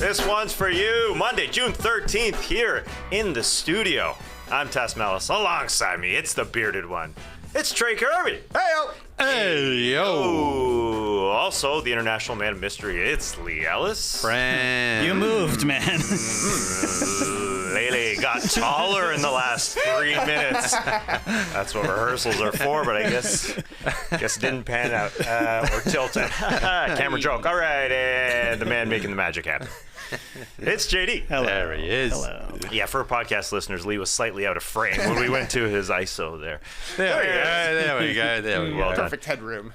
This one's for you. Monday, June 13th, here in the studio. I'm Tess Mellis. Alongside me, it's the bearded one. It's Trey Kirby. Hey-o. Hey, yo. Oh, also, the international man of mystery, it's Leigh Ellis. Friend. You moved, man. Leigh got taller in the last 3 minutes. That's what rehearsals are for, but I guess it didn't pan out or tilt it. Camera joke. All right, and the man making the magic happen. It's JD. Hello. There he is. Hello. Yeah, for podcast listeners, Leigh was slightly out of frame when we went to his ISO there. There we go. Well done. Perfect headroom.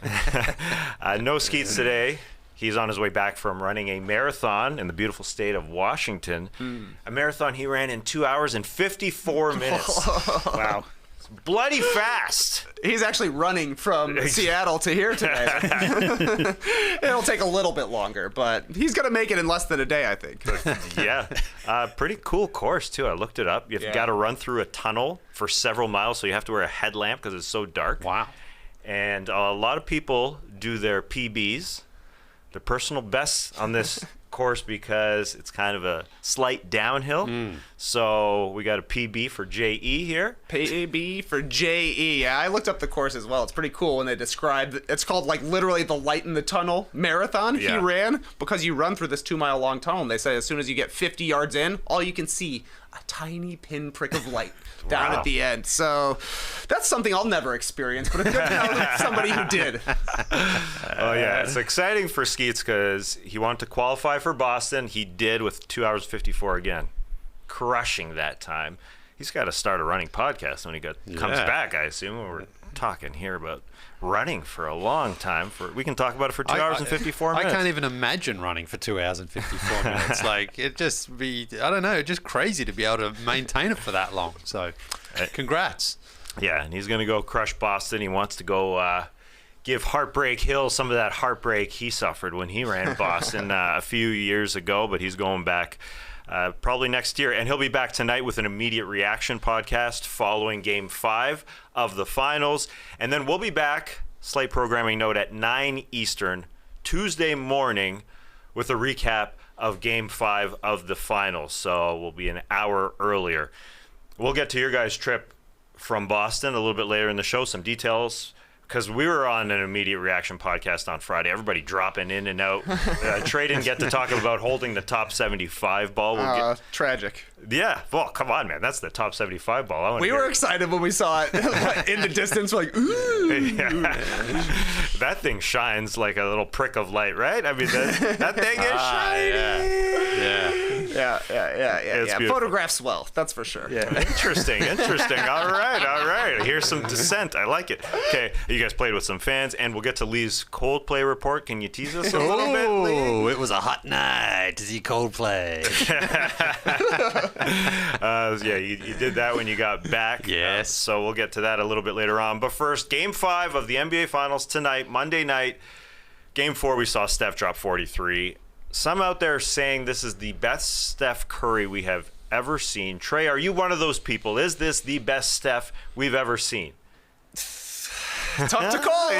No Skeets today. He's on his way back from running a marathon in the beautiful state of Washington. A marathon he ran in 2 hours and 54 minutes. Wow. Bloody fast. He's actually running from Seattle to here today. It'll take a little bit longer, but he's going to make it in less than a day, I think. Yeah. Pretty cool course, too. I looked it up. You've got to run through a tunnel for several miles, so you have to wear a headlamp because it's so dark. Wow. And a lot of people do their PBs, their personal bests on this course because it's kind of a slight downhill. So we got a PB for JE here. PB for JE. Yeah, I looked up the course as well. It's pretty cool when they describe it's called like literally the light in the tunnel marathon he ran because you run through this 2 mile long tunnel and they say as soon as you get 50 yards in, all you can see a tiny pinprick of light down at the end. So that's something I'll never experience, but it's good to know somebody who did. Oh, yeah. It's exciting for Skeets because he wanted to qualify for Boston. He did with 2 hours 54 again, crushing that time. He's got to start a running podcast when he comes back, I assume. We're talking here about running for a long time. We can talk about it for 2 hours and 54 minutes. I can't even imagine running for 2 hours and 54 minutes. Like, it'd just be, I don't know, just crazy to be able to maintain it for that long. So, congrats. Yeah, and he's going to go crush Boston. He wants to go give Heartbreak Hill some of that heartbreak he suffered when he ran Boston a few years ago, but he's going back probably next year. And he'll be back tonight with an immediate reaction podcast following Game 5 of the finals. And then we'll be back, slight programming note, at 9 Eastern, Tuesday morning, with a recap of Game 5 of the finals. So we'll be an hour earlier. We'll get to your guys' trip from Boston a little bit later in the show, some details, because we were on an immediate reaction podcast on Friday. Everybody dropping in and out. Trey didn't get to talk about holding the top 75 ball. Tragic. Yeah. Well, come on, man. That's the top 75 ball. We were excited when we saw it in the distance. We're like, ooh. Yeah. That thing shines like a little prick of light, right? I mean, that thing is shiny. Yeah. It's beautiful. Photographs well, that's for sure. Yeah. Interesting. All right. Here's some dissent. I like it. Okay, you guys played with some fans, and we'll get to Leigh's Coldplay report. Can you tease us a little bit, Leigh? Oh, it was a hot night to see Coldplay. You did that when you got back. Yes. So we'll get to that a little bit later on. But first, Game 5 of the NBA Finals tonight, Monday night. Game 4, we saw Steph drop 43. Some out there saying this is the best Steph Curry we have ever seen. Trey, are you one of those people? Is this the best Steph we've ever seen? Tough to call.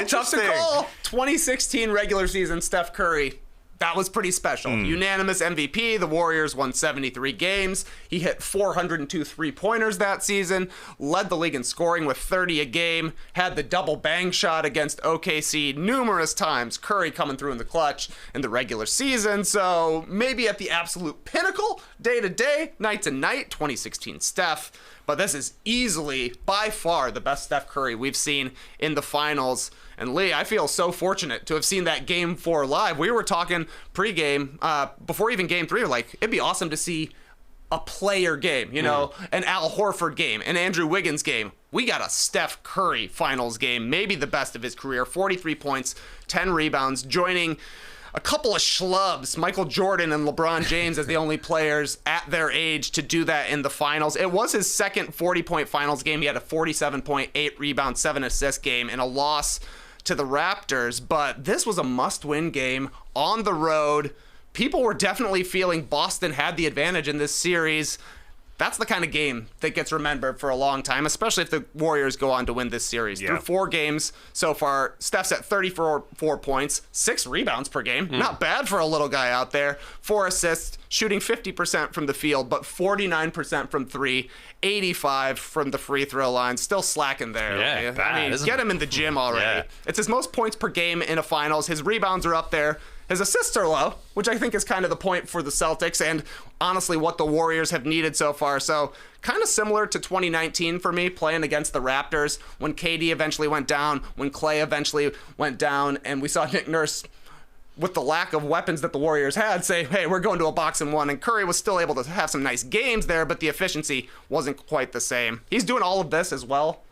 2016 regular season Steph Curry. That was pretty special. Unanimous MVP. The Warriors won 73 games. He hit 402 three-pointers that season, led the league in scoring with 30 a game, had the double bang shot against OKC numerous times. Curry coming through in the clutch in the regular season. So maybe at the absolute pinnacle, day to day, night to night, 2016 Steph. But this is easily, by far, the best Steph Curry we've seen in the finals. And Leigh, I feel so fortunate to have seen that Game 4 live. We were talking pregame, before even Game 3, like, it'd be awesome to see a player game, you know, an Al Horford game, an Andrew Wiggins game. We got a Steph Curry finals game, maybe the best of his career, 43 points, 10 rebounds, joining a couple of schlubs, Michael Jordan and LeBron James, as the only players at their age to do that in the finals. It was his second 40-point finals game. He had a 47.8 rebound, 7 assist game in a loss to the Raptors, but this was a must-win game on the road. People were definitely feeling Boston had the advantage in this series. That's the kind of game that gets remembered for a long time, especially if the Warriors go on to win this series. Through 4 games so far, Steph's at 34 points, 6 rebounds per game. Not bad for a little guy out there. 4 assists, shooting 50% from the field, but 49% from three, 85 from the free throw line. Still slacking there. Yeah, bad, isn't get it? him in the gym already. Yeah. It's his most points per game in a finals. His rebounds are up there. His assists are low, which I think is kind of the point for the Celtics and honestly what the Warriors have needed so far. So kind of similar to 2019 for me, playing against the Raptors when KD eventually went down, when Clay eventually went down, and we saw Nick Nurse, with the lack of weapons that the Warriors had, say, hey, we're going to a box and one. And Curry was still able to have some nice games there, but the efficiency wasn't quite the same. He's doing all of this as well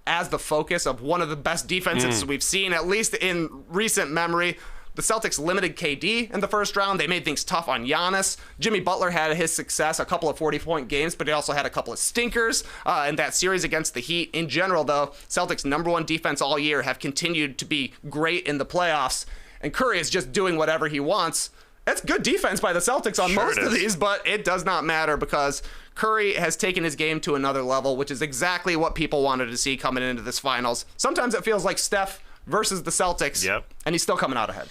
as the focus of one of the best defenses we've seen, at least in recent memory. The Celtics limited KD in the first round. They made things tough on Giannis. Jimmy Butler had his success, a couple of 40-point games, but he also had a couple of stinkers in that series against the Heat. In general, though, Celtics' #1 defense all year have continued to be great in the playoffs, and Curry is just doing whatever he wants. That's good defense by the Celtics on most of these, but it does not matter because Curry has taken his game to another level, which is exactly what people wanted to see coming into this finals. Sometimes it feels like Steph versus the Celtics, and he's still coming out ahead.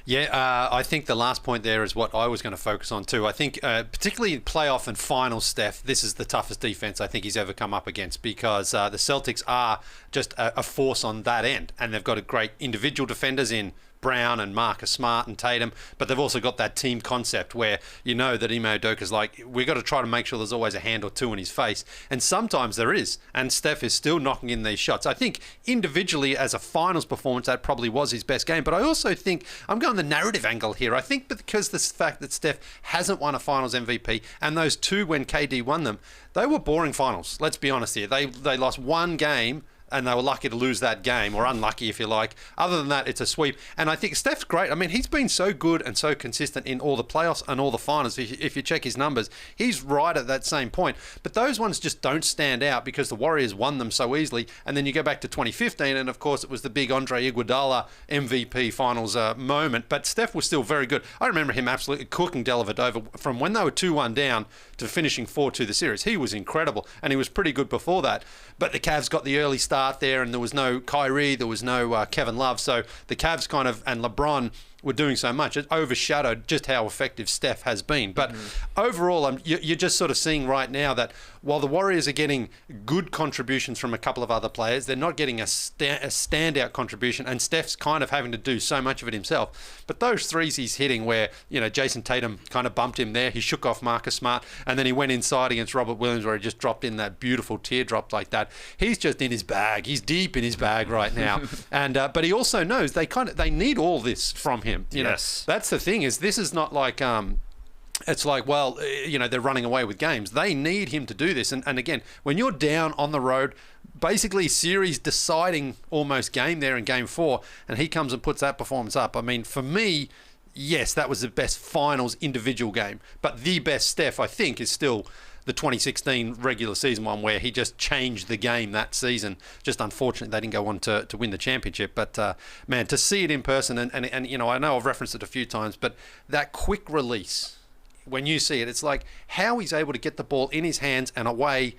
Yeah, I think the last point there is what I was going to focus on too. I think particularly in playoff and final, Steph, this is the toughest defense I think he's ever come up against because the Celtics are just a force on that end, and they've got a great individual defenders in Brown and Marcus Smart and Tatum, but they've also got that team concept where you know that Ime Udoka's like, we've got to try to make sure there's always a hand or two in his face, and sometimes there is, and Steph is still knocking in these shots. I think individually as a finals performance that probably was his best game, but I also think I'm going the narrative angle here. I think because the fact that Steph hasn't won a finals MVP, and those two when KD won them, they were boring finals. Let's be honest here. They lost one game and they were lucky to lose that game, or unlucky if you like. Other than that, it's a sweep. And I think Steph's great. I mean, he's been so good and so consistent in all the playoffs and all the finals. If you check his numbers, he's right at that same point. But those ones just don't stand out because the Warriors won them so easily. And then you go back to 2015, and of course it was the big Andre Iguodala MVP finals moment. But Steph was still very good. I remember him absolutely cooking Dellavedova from when they were 2-1 down to finishing 4-2 the series. He was incredible, and he was pretty good before that. But the Cavs got the early start there, and there was no Kyrie, there was no Kevin Love, so the Cavs kind of, and LeBron were doing so much, it overshadowed just how effective Steph has been. But overall, you're just sort of seeing right now that while the Warriors are getting good contributions from a couple of other players, they're not getting a standout contribution, and Steph's kind of having to do so much of it himself. But those threes he's hitting where, you know, Jason Tatum kind of bumped him there, he shook off Marcus Smart, and then he went inside against Robert Williams where he just dropped in that beautiful teardrop like that. He's just in his bag. He's deep in his bag right now. And but he also knows they need all this from him. You know, that's the thing, is this is not like it's like, well, you know, they're running away with games. They need him to do this. And again, when you're down on the road, basically series deciding almost game there in game 4, and he comes and puts that performance up. I mean, for me, yes, that was the best finals individual game. But the best Steph, I think, is still the 2016 regular season one where he just changed the game that season. Just unfortunate they didn't go on to win the championship. But, man, to see it in person, and you know, I know I've referenced it a few times, but that quick release, when you see it, it's like how he's able to get the ball in his hands and away,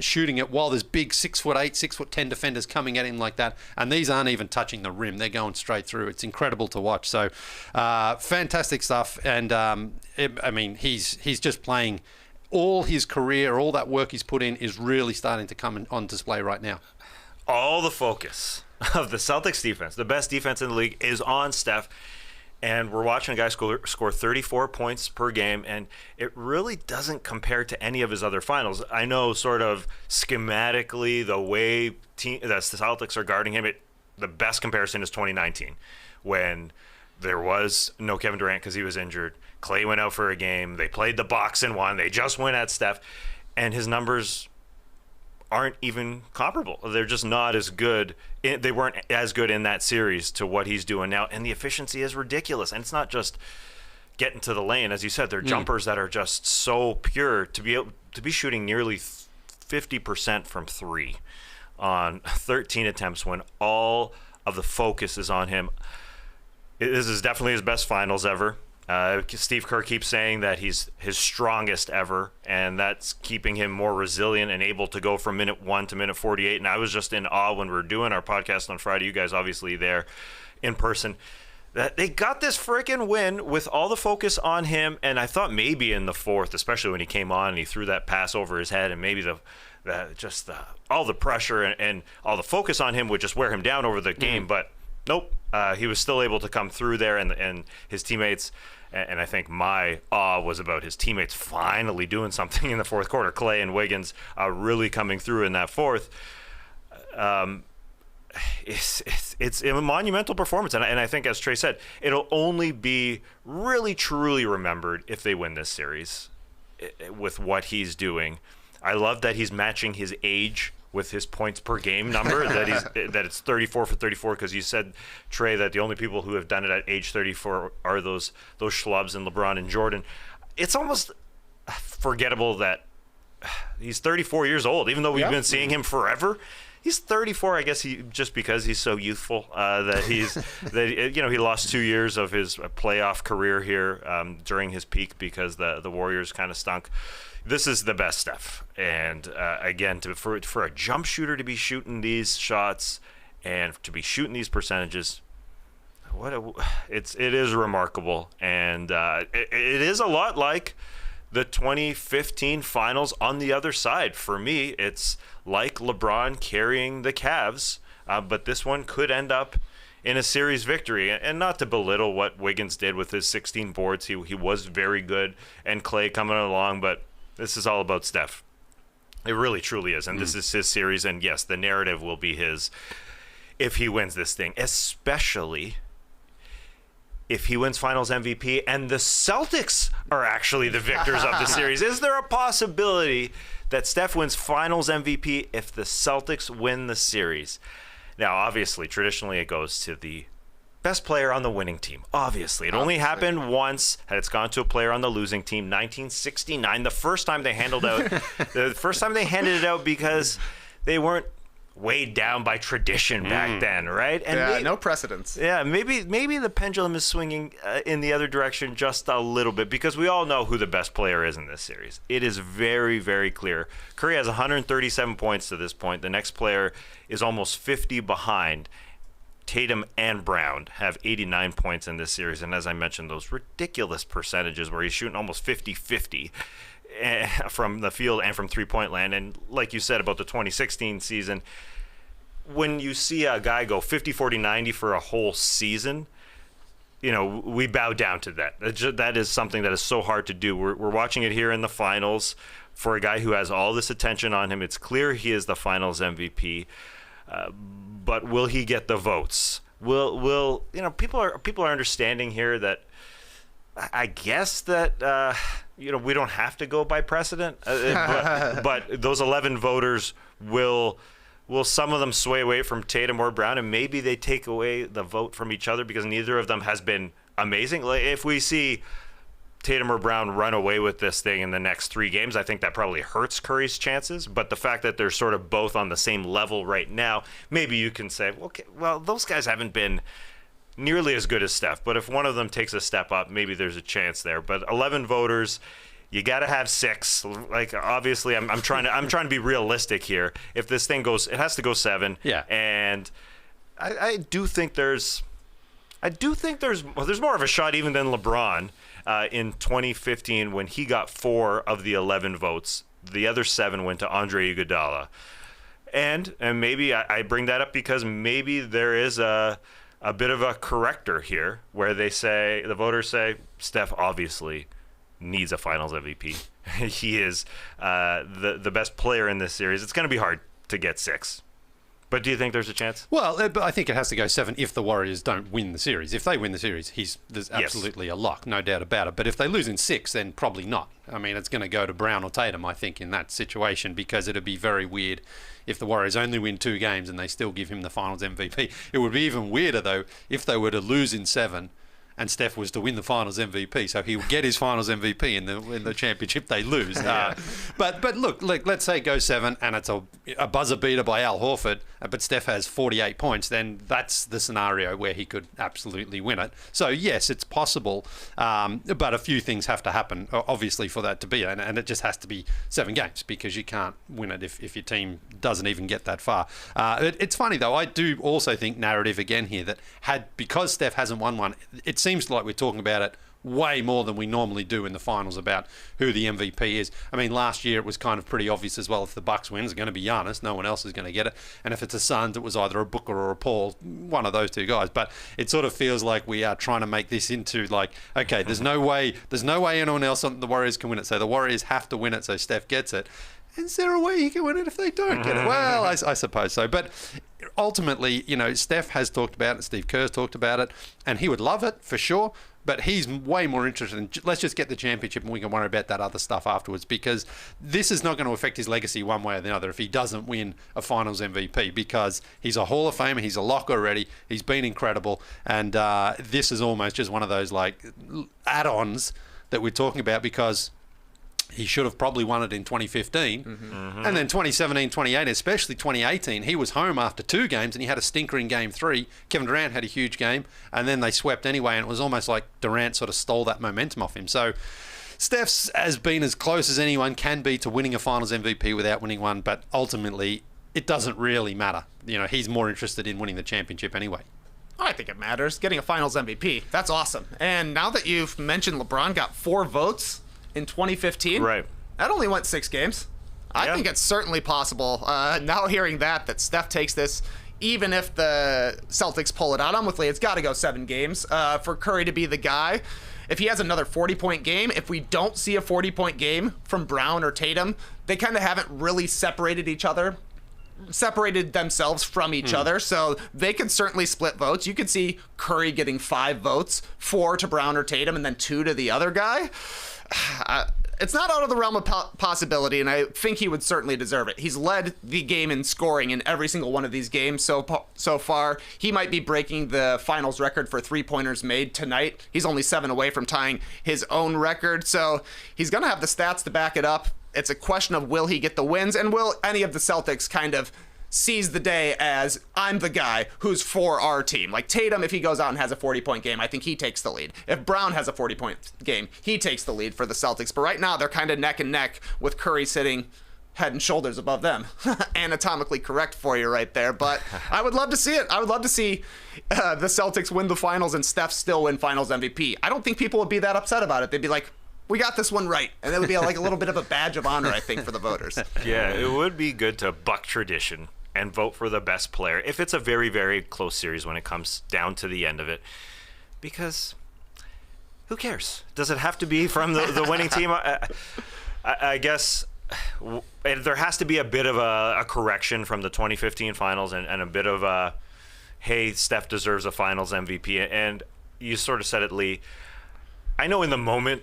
shooting it while there's big 6'8", 6'10" defenders coming at him like that, and these aren't even touching the rim; they're going straight through. It's incredible to watch. So, fantastic stuff. And I mean, he's just playing. All his career, all that work he's put in, is really starting to come on display right now. All the focus of the Celtics defense, the best defense in the league, is on Steph. And we're watching a guy score 34 points per game, and it really doesn't compare to any of his other finals. I know sort of schematically the way the Celtics are guarding him, the best comparison is 2019 when there was no Kevin Durant because he was injured. Clay went out for a game. They played the box and won. They just went at Steph, and his numbers aren't even comparable. They're just not as good. They weren't as good in that series to what he's doing now, and the efficiency is ridiculous. And it's not just getting to the lane, as you said. They're jumpers that are just so pure. To be shooting nearly 50% from three on 13 attempts when all of the focus is on him. This is definitely his best finals ever. Steve Kerr keeps saying that he's his strongest ever, and that's keeping him more resilient and able to go from minute 1 to minute 48. And I was just in awe when we were doing our podcast on Friday. You guys obviously there in person. They got this freaking win with all the focus on him, and I thought maybe in the fourth, especially when he came on and he threw that pass over his head, and maybe all the pressure and all the focus on him would just wear him down over the game. But nope, he was still able to come through there, and his teammates. And I think my awe was about his teammates finally doing something in the fourth quarter. Clay and Wiggins really coming through in that fourth. It's a monumental performance, and I think, as Trey said, it'll only be really truly remembered if they win this series with what he's doing. I love that he's matching his age with his points per game number, that it's 34 for 34, because you said, Trey, that the only people who have done it at age 34 are those schlubs and LeBron and Jordan. It's almost forgettable that he's 34 years old, even though we've been seeing him forever. He's 34, I guess, just because he's so youthful, that he lost 2 years of his playoff career here during his peak because the Warriors kind of stunk. This is the best Steph, and again, for a jump shooter to be shooting these shots and to be shooting these percentages, it is remarkable, and it is a lot like the 2015 finals on the other side. For me, it's like LeBron carrying the Cavs, but this one could end up in a series victory. And not to belittle what Wiggins did with his 16 boards, he was very good, and Clay coming along, but this is all about Steph. It really, truly is, and this is his series, and yes, the narrative will be his if he wins this thing, especially if he wins Finals MVP and the Celtics are actually the victors of the series. Is there a possibility that Steph wins Finals MVP if the Celtics win the series? Now, obviously, traditionally it goes to the best player on the winning team. Obviously. It only happened once, had it's gone to a player on the losing team, 1969, the first time they handed it out because they weren't weighed down by tradition back then, right? And no precedence. Yeah, maybe the pendulum is swinging in the other direction just a little bit, because we all know who the best player is in this series. It is very, very clear. Curry has 137 points to this point. The next player is almost 50 behind. Tatum and Brown have 89 points in this series, and as I mentioned, those ridiculous percentages where he's shooting almost 50-50 from the field and from three-point land. And like you said about the 2016 season, when you see a guy go 50-40-90 for a whole season, we bow down to that. That is something that is so hard to do. We're watching it here in the finals for a guy who has all this attention on him. It's clear he is the Finals MVP. But will he get the votes? Will people are understanding here that I guess that we don't have to go by precedent, but those 11 voters will some of them sway away from Tatum or Brown, and maybe they take away the vote from each other because neither of them has been amazing. Like, if we see Tatum or Brown run away with this thing in the next 3 games, I think that probably hurts Curry's chances. But the fact that they're sort of both on the same level right now, maybe you can say, okay, well, those guys haven't been nearly as good as Steph. But if one of them takes a step up, maybe there's a chance there. But 11 voters, you got to have 6. Like, obviously, I'm trying to be realistic here. If this thing goes, it has to go 7. Yeah. And I do think there's more of a shot even than LeBron. In 2015, when he got 4 of the 11 votes, the other 7 went to Andre Iguodala. And maybe I bring that up because maybe there is a bit of a corrector here where the voters say Steph obviously needs a Finals MVP. He is the best player in this series. It's going to be hard to get 6. But do you think there's a chance? Well, but I think it has to go 7 if the Warriors don't win the series. If they win the series, there's absolutely a lock, no doubt about it. But if they lose in 6, then probably not. I mean, it's going to go to Brown or Tatum, I think, in that situation, because it'd be very weird if the Warriors only win 2 games and they still give him the Finals MVP. It would be even weirder, though, if they were to lose in 7 and Steph was to win the Finals MVP. So he would get his Finals MVP in the championship they lose. But look, let's say it goes 7 and it's a buzzer beater by Al Horford, but Steph has 48 points, then that's the scenario where he could absolutely win it. So yes, it's possible, but a few things have to happen, obviously, for that to be, and it just has to be 7 games, because you can't win it if your team doesn't even get that far. It's funny though, I do also think narrative again here, that because Steph hasn't won one, it seems like we're talking about it way more than we normally do in the finals about who the MVP is. I mean, last year it was kind of pretty obvious as well. If the Bucks win, it's going to be Giannis. No one else is going to get it. And if it's a Suns, it was either a Booker or a Paul, one of those two guys. But it sort of feels like we are trying to make this into like, okay, there's no way anyone else on the Warriors can win it. So the Warriors have to win it so Steph gets it. Is there a way he can win it if they don't get it? Well, I suppose so. But ultimately, Steph has talked about it, Steve Kerr's talked about it, and he would love it for sure. But he's way more interested in, let's just get the championship and we can worry about that other stuff afterwards, because this is not going to affect his legacy one way or the other if he doesn't win a Finals MVP, because he's a Hall of Famer, he's a lock already, he's been incredible, and this is almost just one of those like add-ons that we're talking about, because he should have probably won it in 2015. And then 2017, 2018, especially 2018, he was home after 2 games and he had a stinker in game 3. Kevin Durant had a huge game, and then they swept anyway, and it was almost like Durant sort of stole that momentum off him. So Steph's has been as close as anyone can be to winning a Finals MVP without winning one, but ultimately it doesn't really matter. He's more interested in winning the championship anyway. I think it matters. Getting a Finals MVP, that's awesome. And now that you've mentioned LeBron got 4 votes in 2015, right? That only went 6 games. I think it's certainly possible. Now hearing that Steph takes this, even if the Celtics pull it out, I'm with Leigh. It's got to go 7 games for Curry to be the guy. If he has another 40-point game, if we don't see a 40-point game from Brown or Tatum, they kind of haven't really separated themselves from each other, so they can certainly split votes. You could see Curry getting 5 votes, 4 to Brown or Tatum, and then 2 to the other guy. It's not out of the realm of possibility, and I think he would certainly deserve it. He's led the game in scoring in every single one of these games so far. He might be breaking the finals record for 3-pointers made tonight. He's only 7 away from tying his own record, so he's going to have the stats to back it up. It's a question of, will he get the wins, and will any of the Celtics kind of seize the day as, I'm the guy who's for our team. Like Tatum, if he goes out and has a 40-point game, I think he takes the lead. If Brown has a 40-point game, he takes the lead for the Celtics. But right now, they're kind of neck and neck, with Curry sitting head and shoulders above them. Anatomically correct for you right there. But I would love to see it. I would love to see the Celtics win the finals and Steph still win Finals MVP. I don't think people would be that upset about it. They'd be like, we got this one right. And it would be like a little bit of a badge of honor, I think, for the voters. Yeah, it would be good to buck tradition and vote for the best player if it's a very, very close series when it comes down to the end of it. Because who cares? Does it have to be from the winning team? I guess there has to be a bit of a correction from the 2015 finals and a bit of a, hey, Steph deserves a finals MVP. And you sort of said it, Leigh. I know in the moment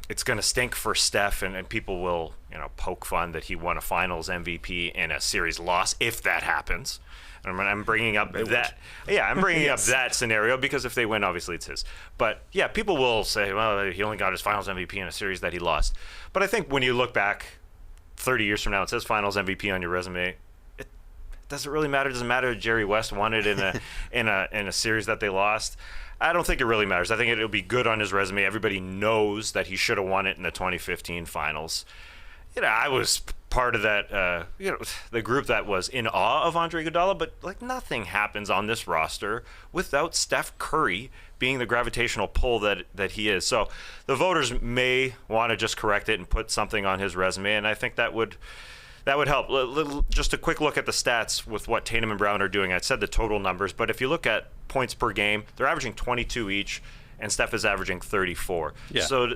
it's going to stink for Steph, and people will, poke fun that he won a Finals MVP in a series loss, if that happens. And I'm bringing up that. Yeah, I'm bringing up that scenario because if they win, obviously it's his. But yeah, people will say, well, he only got his Finals MVP in a series that he lost. But I think when you look back 30 years from now, it says Finals MVP on your resume. It doesn't really matter. It doesn't matter if Jerry West won it in a series that they lost. I don't think it really matters. I think it'll be good on his resume. Everybody knows that he should have won it in the 2015 finals. I was part of that, the group that was in awe of Andre Iguodala, but nothing happens on this roster without Steph Curry being the gravitational pull that he is. So the voters may want to just correct it and put something on his resume, and I think that would help. Just a quick look at the stats with what Tatum and Brown are doing. I said the total numbers, but if you look at points per game, they're averaging 22 each, and Steph is averaging 34. Yeah. So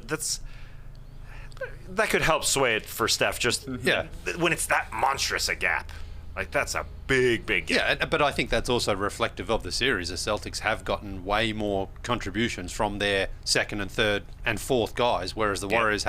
that could help sway it for Steph. Just when it's that monstrous a gap, that's a big game. Yeah, but I think that's also reflective of the series. The Celtics have gotten way more contributions from their second and third and fourth guys, whereas the Warriors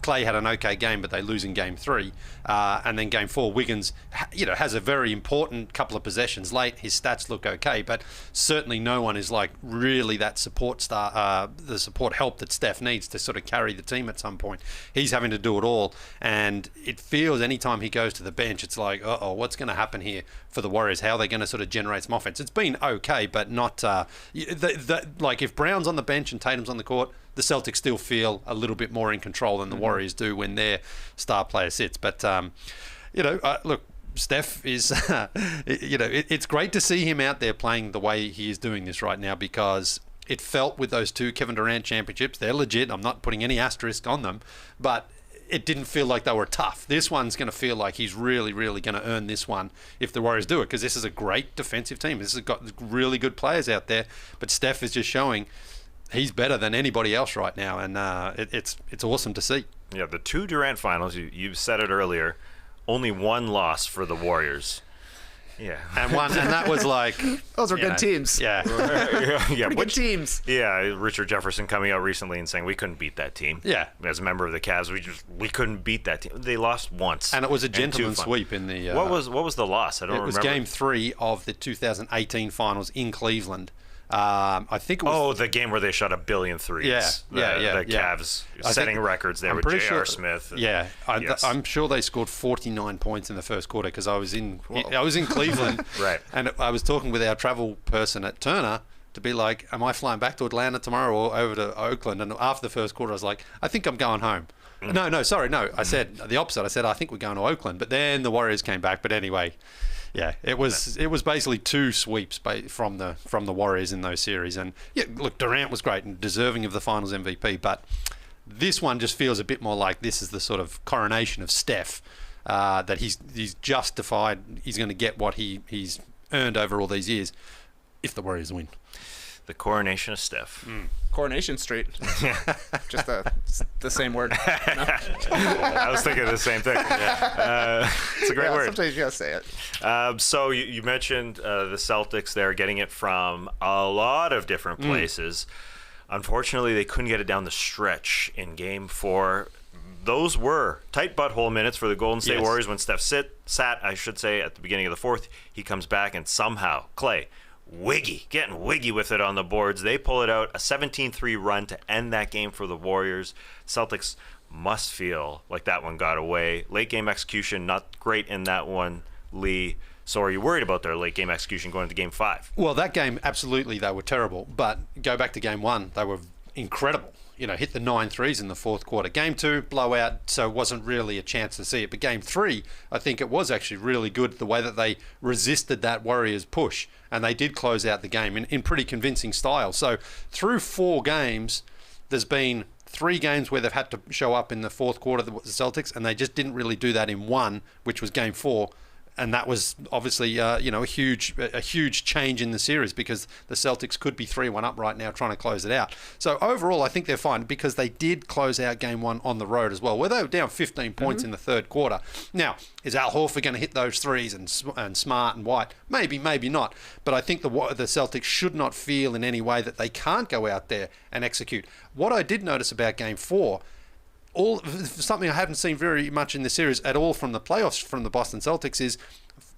Clay had an okay game, but they lose in game 3. And then game 4, Wiggins, has a very important couple of possessions late. His stats look okay, but certainly no one is like really that support the support help that Steph needs to sort of carry the team at some point. He's having to do it all, and it feels anytime he goes to the bench, it's like, what's going to happen here for the Warriors? How are they going to sort of generate some offense? It's been okay, but not like if Brown's on the bench and Tatum's on the court, the Celtics still feel a little bit more in control than the Warriors do when their star player sits. But look, Steph is, it's great to see him out there playing the way he is doing this right now, because it felt with those 2 Kevin Durant championships, they're legit. I'm not putting any asterisk on them, but it didn't feel like they were tough. This one's going to feel like he's really, really going to earn this one if the Warriors do it, because this is a great defensive team. This has got really good players out there, but Steph is just showing he's better than anybody else right now, and it's awesome to see. Yeah, the 2 Durant finals, you said it earlier, only 1 loss for the Warriors. Yeah, and that was like those are good teams. Yeah, good teams. Yeah, Richard Jefferson coming out recently and saying we couldn't beat that team. Yeah, as a member of the Cavs, we couldn't beat that team. They lost once, and it was a gentleman's sweep in the. What was the loss? I don't remember. It was Game 3 of the 2018 finals in Cleveland. I think it was the game where they shot 1 billion threes. The Cavs setting records there with J.R. Smith. I'm sure they scored 49 points in the first quarter, because I was in Cleveland, right? And I was talking with our travel person at Turner to be like, am I flying back to Atlanta tomorrow or over to Oakland? And after the first quarter, I was like, I think I'm going home. No. I said the opposite. I said I think we're going to Oakland, but then the Warriors came back. But anyway. Yeah, it was basically 2 sweeps from the Warriors in those series, and look, Durant was great and deserving of the Finals MVP, but this one just feels a bit more like this is the sort of coronation of Steph, that he's justified. He's going to get what he's earned over all these years if the Warriors win. The coronation of Steph. Coronation Street. Just the same word. No? I was thinking the same thing. It's a great word. Sometimes you gotta say it. So you mentioned the Celtics there getting it from a lot of different places. Unfortunately, they couldn't get it down the stretch in Game 4. Those were tight butthole minutes for the Golden State Warriors when Steph sat, I should say, at the beginning of the 4th. He comes back and somehow, Clay, getting wiggy with it on the boards. They pull it out, a 17-3 run to end that game for the Warriors. Celtics must feel like that one got away. Late game execution, not great in that one, Leigh. So are you worried about their late game execution going to Game 5? Well, that game, absolutely, they were terrible. But go back to Game 1, they were incredible. Hit the 9 threes in the 4th quarter. Game 2, blowout, so it wasn't really a chance to see it. But Game 3, I think it was actually really good, the way that they resisted that Warriors push. And they did close out the game in pretty convincing style. So through 4 games, there's been 3 games where they've had to show up in the 4th quarter, the Celtics, and they just didn't really do that in one, which was Game 4. And that was obviously, a huge change in the series, because the Celtics could be 3-1 up right now trying to close it out. So overall, I think they're fine, because they did close out Game 1 on the road as well, where they were down 15 points in the 3rd quarter. Now, is Al Horford going to hit those threes and Smart and White? Maybe, maybe not. But I think the Celtics should not feel in any way that they can't go out there and execute. What I did notice about Game 4, something I haven't seen very much in the series at all from the playoffs from the Boston Celtics, is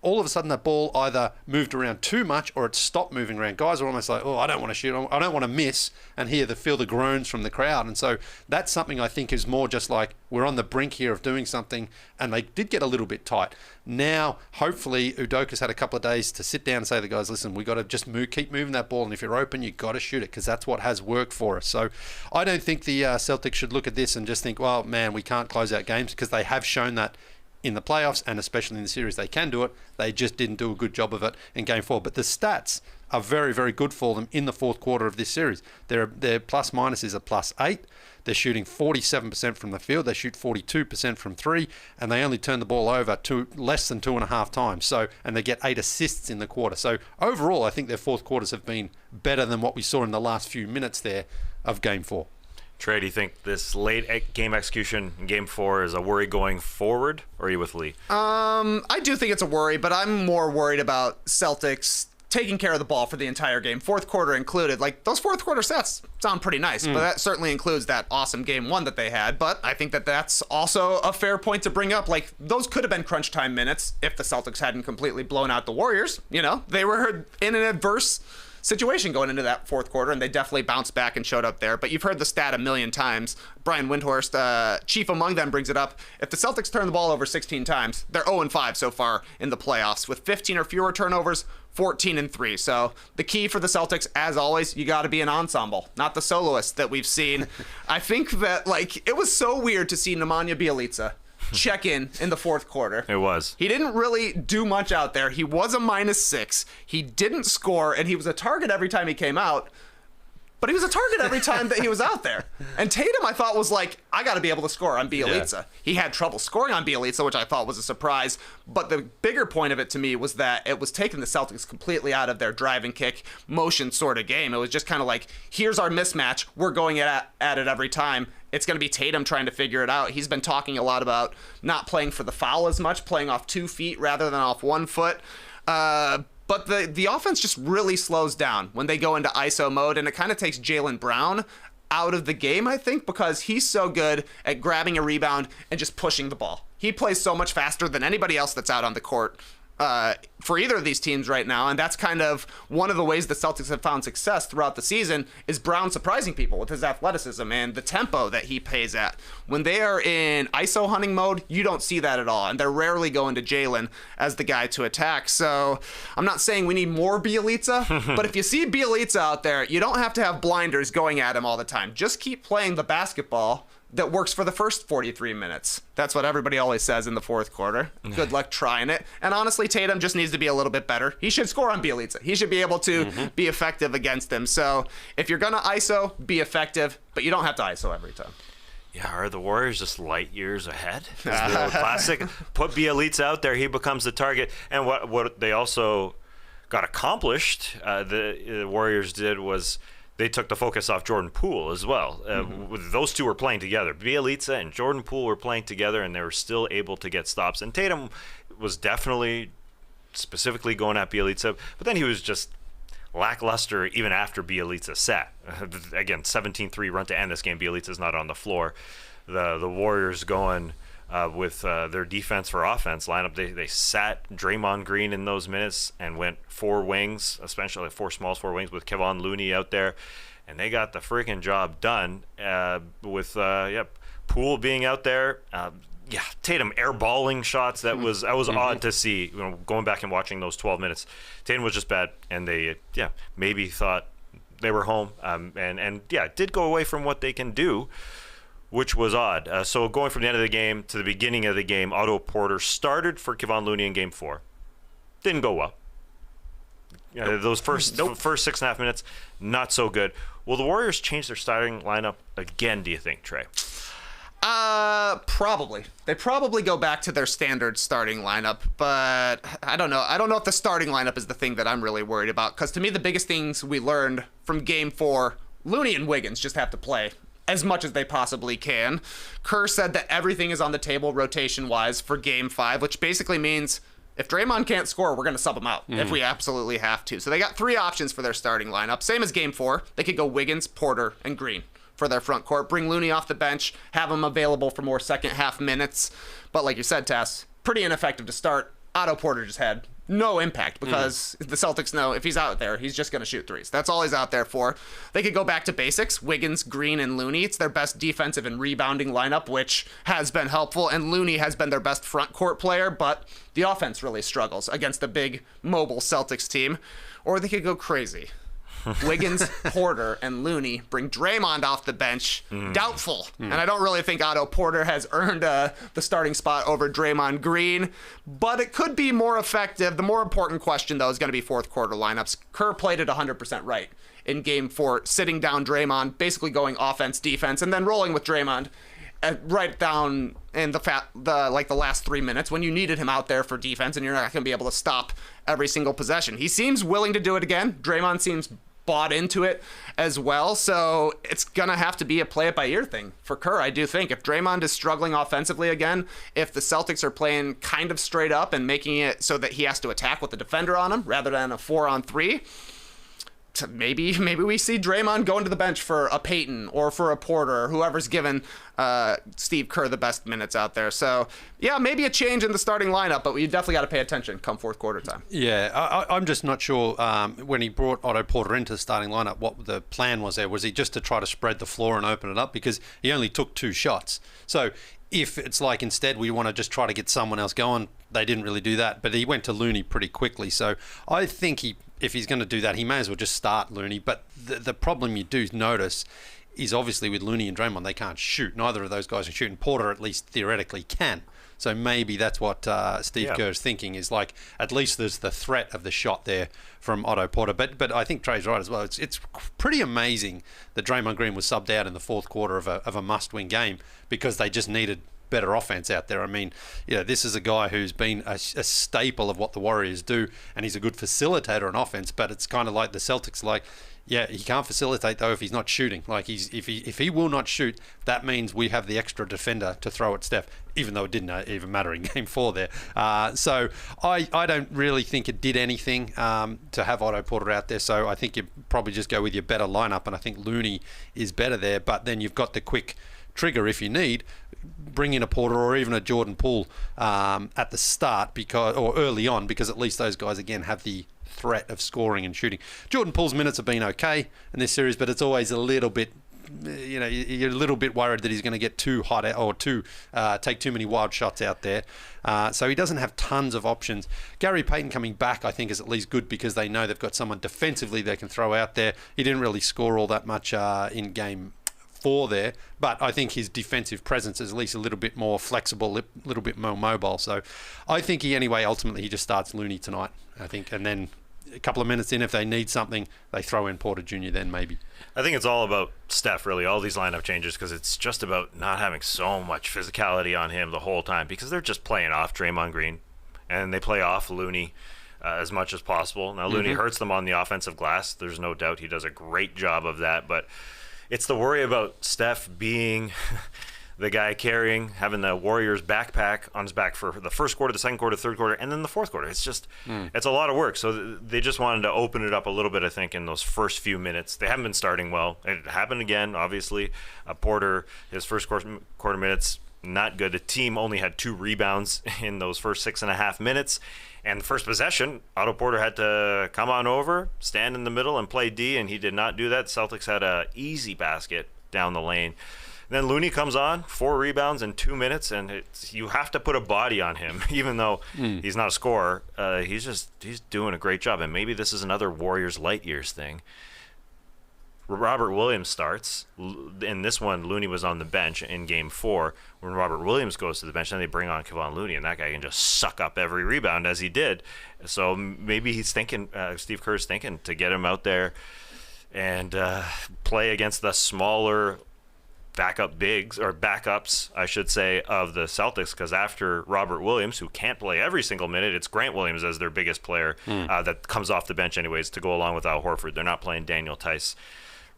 all of a sudden that ball either moved around too much or it stopped moving around. Guys are almost like, I don't want to shoot, I don't want to miss, and feel the groans from the crowd. And so that's something I think is more just like, we're on the brink here of doing something, and they did get a little bit tight. Now, hopefully, Udoka's had a couple of days to sit down and say to the guys, listen, we got to just keep moving that ball, and if you're open, you got to shoot it, because that's what has worked for us. So I don't think the Celtics should look at this and just think, well, man, we can't close out games, because they have shown that in the playoffs, and especially in the series, they can do it. They just didn't do a good job of it in Game 4. But the stats are very, very good for them in the 4th quarter of this series. Their plus minus is a +8. They're shooting 47% from the field. They shoot 42% from 3, and they only turn the ball over to less than 2.5 times. So, and they get 8 assists in the quarter. So overall, I think their 4th quarters have been better than what we saw in the last few minutes there of Game 4. Trey, do you think this late game execution in Game 4 is a worry going forward, or are you with Leigh? I do think it's a worry, but I'm more worried about Celtics taking care of the ball for the entire game, fourth quarter included. Like, those fourth quarter sets sound pretty nice, but that certainly includes that awesome Game 1 that they had. But I think that that's also a fair point to bring up. Like, those could have been crunch time minutes if the Celtics hadn't completely blown out the Warriors. You know, they were in an adverse situation going into that fourth quarter, and they definitely bounced back and showed up there. But you've heard the stat a million times. Brian Windhorst, chief among them, brings it up. If the Celtics turn the ball over 16 times, they're 0-5 so far in the playoffs, with 15 or fewer turnovers, 14-3. So the key for the Celtics, as always, you got to be an ensemble, not the soloist that we've seen. I think that, like, it was so weird to see Nemanja Bjelica check in the fourth quarter. It was. He didn't really do much out there. He was a -6. He didn't score, and he was a target every time he came out. But he was a target every time that he was out there. And Tatum, I thought, was like, I got to be able to score on Bjelica. Yeah. He had trouble scoring on Bjelica, which I thought was a surprise. But the bigger point of it to me was that it was taking the Celtics completely out of their drive and kick motion sort of game. It was just kind of like, here's our mismatch. We're going at it every time. It's going to be Tatum trying to figure it out. He's been talking a lot about not playing for the foul as much, playing off 2 feet rather than off 1 foot. But the offense just really slows down when they go into ISO mode, and it kind of takes Jaylen Brown out of the game, I think, because he's so good at grabbing a rebound and just pushing the ball. He plays so much faster than anybody else that's out on the court for either of these teams right now, and that's kind of one of the ways the Celtics have found success throughout the season is Brown surprising people with his athleticism and the tempo that he plays at. When they are in ISO hunting mode, you don't see that at all, and they're rarely going to Jaylen as the guy to attack. So I'm not saying we need more Bjelica, but if you see Bjelica out there, you don't have to have blinders going at him all the time. Just keep playing the basketball that works for the first 43 minutes. That's what everybody always says in the fourth quarter. Good luck trying it. And honestly, Tatum just needs to be a little bit better. He should score on Bjelica. He should be able to be effective against him. So if you're going to ISO, be effective, but you don't have to ISO every time. Yeah, are the Warriors just light years ahead? It's the old classic. Put Bjelica out there, he becomes the target. And what they also got accomplished, the Warriors did, was they took the focus off Jordan Poole as well. Those two were playing together. Bjelica and Jordan Poole were playing together, and they were still able to get stops. And Tatum was definitely specifically going at Bjelica, but then he was just lackluster even after Bjelica sat. Again, 17-3 run to end this game. Bjelica's not on the floor. The Warriors going with their defense for offense lineup. They sat Draymond Green in those minutes and went 4 wings, especially 4 smalls, 4 wings with Kevon Looney out there, and they got the freaking job done with Poole being out there. Tatum airballing shots. That was odd to see. You know, going back and watching those 12 minutes, Tatum was just bad, and they maybe thought they were home, and did go away from what they can do, which was odd. So going from the end of the game to the beginning of the game, Otto Porter started for Kevon Looney in Game 4. Didn't go well. Those first 6.5 minutes, not so good. Will the Warriors change their starting lineup again, do you think, Trey? Probably. They probably go back to their standard starting lineup, but I don't know. I don't know if the starting lineup is the thing that I'm really worried about, because to me the biggest things we learned from Game 4, Looney and Wiggins just have to play as much as they possibly can. Kerr said that everything is on the table rotation-wise for Game 5, which basically means if Draymond can't score, we're going to sub him out if we absolutely have to. So they got 3 options for their starting lineup. Same as Game 4. They could go Wiggins, Porter, and Green for their front court. Bring Looney off the bench, have him available for more second-half minutes. But like you said, Tess, pretty ineffective to start. Otto Porter just had no impact because the Celtics know if he's out there, he's just going to shoot threes. That's all he's out there for. They could go back to basics. Wiggins, Green, and Looney. It's their best defensive and rebounding lineup, which has been helpful. And Looney has been their best front court player, but the offense really struggles against a big, mobile Celtics team. Or they could go crazy. Wiggins, Porter, and Looney bring Draymond off the bench. Doubtful. And I don't really think Otto Porter has earned the starting spot over Draymond Green, but it could be more effective. The more important question, though, is going to be fourth quarter lineups. Kerr played it 100% right in Game 4, sitting down Draymond, basically going offense, defense, and then rolling with Draymond right down in the last 3 minutes when you needed him out there for defense, and you're not going to be able to stop every single possession. He seems willing to do it again. Draymond seems bought into it as well. So it's going to have to be a play it by ear thing for Kerr, I do think. If Draymond is struggling offensively again, if the Celtics are playing kind of straight up and making it so that he has to attack with the defender on him rather than a 4-on-3, maybe we see Draymond going to the bench for a Peyton or for a Porter or whoever's given Steve Kerr the best minutes out there. So, yeah, maybe a change in the starting lineup, but we definitely got to pay attention come fourth quarter time. Yeah, I'm just not sure when he brought Otto Porter into the starting lineup, what the plan was there. Was he just to try to spread the floor and open it up? Because he only took 2 shots. So if it's like instead we want to just try to get someone else going, they didn't really do that. But he went to Looney pretty quickly. So I think if he's going to do that, he may as well just start Looney. But the problem you do notice is obviously with Looney and Draymond, they can't shoot. Neither of those guys are shooting. Porter at least theoretically can. So maybe that's what Steve Kerr is thinking, is like at least there's the threat of the shot there from Otto Porter. But I think Trey's right as well. It's pretty amazing that Draymond Green was subbed out in the fourth quarter of a must-win game because they just needed better offense out there. I mean, this is a guy who's been a staple of what the Warriors do, and he's a good facilitator on offense, but it's kind of like the Celtics, he can't facilitate though if he's not shooting. Like if he will not shoot, that means we have the extra defender to throw at Steph, even though it didn't even matter in game 4 there. So I don't really think it did anything to have Otto Porter out there. So I think you probably just go with your better lineup, and I think Looney is better there. But then you've got the quick trigger if you need. Bring in a Porter or even a Jordan Poole at the start or early on, because at least those guys again have the threat of scoring and shooting. Jordan Poole's minutes have been okay in this series, but it's always a little bit, you're a little bit worried that he's going to get too hot or take too many wild shots out there. So he doesn't have tons of options. Gary Payton coming back, I think, is at least good because they know they've got someone defensively they can throw out there. He didn't really score all that much in game 4 there, but I think his defensive presence is at least a little bit more flexible, a little bit more mobile. So I think ultimately he just starts Looney tonight, I think, and then a couple of minutes in, if they need something, they throw in Porter Jr. then maybe. I think it's all about Steph, really, all these lineup changes, because it's just about not having so much physicality on him the whole time, because they're just playing off Draymond Green, and they play off Looney as much as possible. Now, Looney hurts them on the offensive glass. There's no doubt he does a great job of that, but it's the worry about Steph being the guy having the Warriors backpack on his back for the first quarter, the second quarter, third quarter, and then the fourth quarter. It's just, it's a lot of work. So they just wanted to open it up a little bit, I think, in those first few minutes. They haven't been starting well. It happened again, obviously. Porter, his first quarter minutes, not good. The team only had 2 rebounds in those first 6.5 minutes. And the first possession, Otto Porter had to come on over, stand in the middle, and play D, and he did not do that. Celtics had an easy basket down the lane. Then Looney comes on, 4 rebounds in 2 minutes, and you have to put a body on him, even though he's not a scorer. He's doing a great job, and maybe this is another Warriors light years thing. Robert Williams starts. In this one, Looney was on the bench in Game 4. When Robert Williams goes to the bench, then they bring on Kevon Looney, and that guy can just suck up every rebound as he did. So maybe he's thinking, Steve Kerr's thinking to get him out there and play against the smaller backups, I should say, of the Celtics, because after Robert Williams, who can't play every single minute, it's Grant Williams as their biggest player that comes off the bench anyways to go along with Al Horford. They're not playing Daniel Tice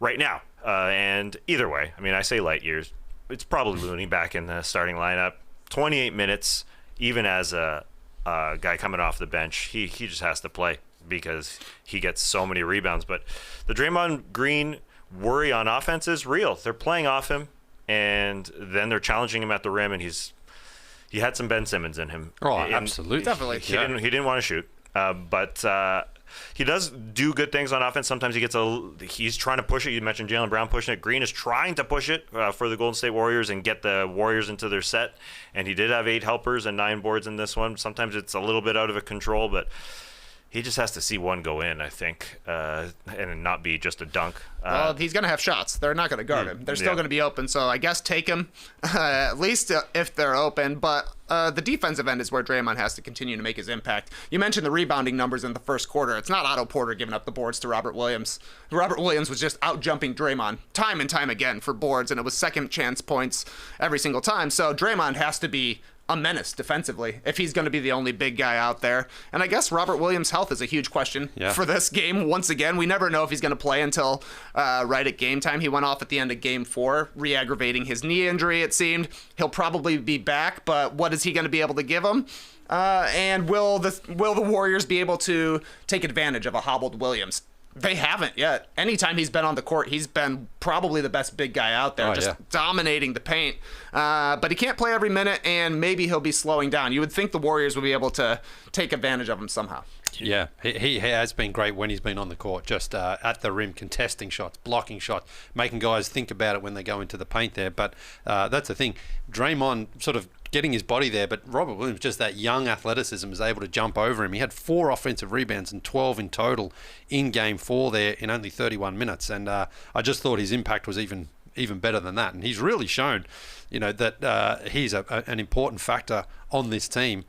right now. And either way, I mean, I say light years, it's probably Looney back in the starting lineup. 28 minutes, even as a guy coming off the bench, he just has to play because he gets so many rebounds. But the Draymond Green worry on offense is real. They're playing off him, and then they're challenging him at the rim, and he had some Ben Simmons in him. Oh, absolutely. Definitely. He didn't want to shoot, but he does do good things on offense. Sometimes he's trying to push it. You mentioned Jaylen Brown pushing it. Green is trying to push it for the Golden State Warriors and get the Warriors into their set, and he did have 8 helpers and 9 boards in this one. Sometimes it's a little bit out of control, but he just has to see one go in, I think, and not be just a dunk. Well, he's going to have shots. They're not going to guard him. They're still going to be open, so I guess take him, at least if they're open. But the defensive end is where Draymond has to continue to make his impact. You mentioned the rebounding numbers in the first quarter. It's not Otto Porter giving up the boards to Robert Williams. Robert Williams was just out-jumping Draymond time and time again for boards, and it was second chance points every single time. So Draymond has to be a menace defensively if he's going to be the only big guy out there. And I guess Robert Williams' health is a huge question for this game. Once again, we never know if he's going to play until right at game time. He went off at the end of game 4, re-aggravating his knee injury, it seemed. He'll probably be back, but what is he going to be able to give him? And will the Warriors be able to take advantage of a hobbled Williams? They haven't yet. Anytime he's been on the court, he's been probably the best big guy out there, dominating the paint. But he can't play every minute, and maybe he'll be slowing down. You would think the Warriors would be able to take advantage of him somehow. Yeah, he has been great when he's been on the court, just at the rim, contesting shots, blocking shots, making guys think about it when they go into the paint there. But that's the thing. Draymond sort of getting his body there, but Robert Williams, just that young athleticism, is able to jump over him. He had 4 offensive rebounds and 12 in total in Game 4 there in only 31 minutes. And I just thought his impact was even better than that. And he's really shown, that he's an important factor on this team.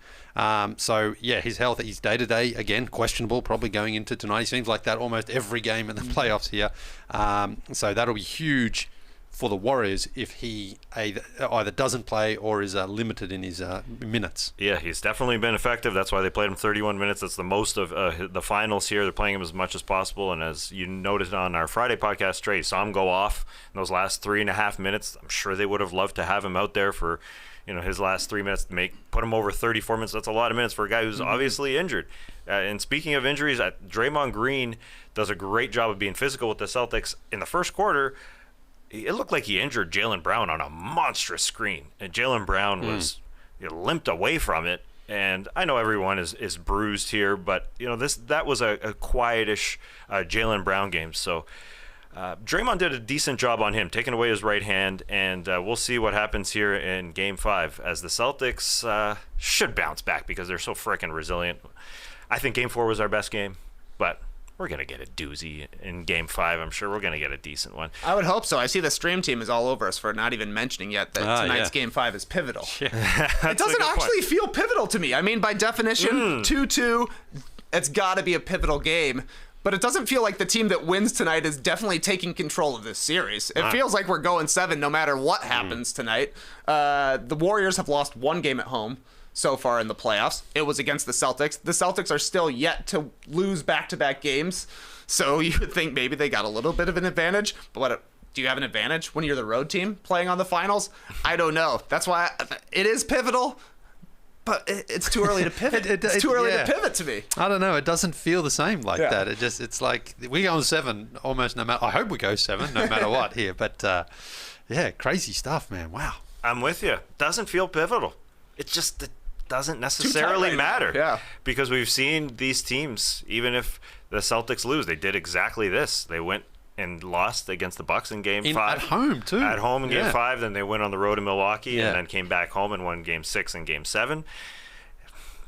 So, his health, he's day-to-day, again, questionable, probably going into tonight. He seems like that almost every game in the playoffs here. So that'll be huge for the Warriors if he either doesn't play or is limited in his minutes. Yeah, he's definitely been effective. That's why they played him 31 minutes. That's the most of the finals here. They're playing him as much as possible. And as you noted on our Friday podcast, Trey saw him go off in those last 3.5 minutes. I'm sure they would have loved to have him out there for his last 3 minutes to put him over 34 minutes. That's a lot of minutes for a guy who's obviously injured. And speaking of injuries, Draymond Green does a great job of being physical with the Celtics. In the first quarter, it looked like he injured Jaylen Brown on a monstrous screen, and Jaylen Brown was limped away from it. And I know everyone is bruised here, but that was a quietish Jaylen Brown game. So Draymond did a decent job on him, taking away his right hand, and we'll see what happens here in Game 5 as the Celtics should bounce back because they're so freaking resilient. I think Game 4 was our best game, but we're going to get a doozy in Game 5. I'm sure we're going to get a decent one. I would hope so. I see the stream team is all over us for not even mentioning yet that tonight's Game 5 is pivotal. It doesn't actually feel pivotal to me. I mean, by definition, 2-2, it's got to be a pivotal game. But it doesn't feel like the team that wins tonight is definitely taking control of this series. It feels like we're going 7 no matter what happens tonight. The Warriors have lost 1 game at home so far in the playoffs. It was against the Celtics. The Celtics are still yet to lose back-to-back games, so you would think maybe they got a little bit of an advantage. But do you have an advantage when you're the road team playing on the finals? I don't know. That's why it is pivotal, but it's too early to pivot. It's too early to pivot to me. I don't know. It doesn't feel the same like that. It's like we go on 7 almost no matter. I hope we go 7 no matter what here. But crazy stuff, man. Wow. I'm with you. Doesn't feel pivotal. It doesn't necessarily matter. Yeah. Because we've seen these teams, even if the Celtics lose, they did exactly this. They went and lost against the Bucks in Game 5. At home, too. At home in Game 5. Then they went on the road in Milwaukee and then came back home and won Game 6 and Game 7.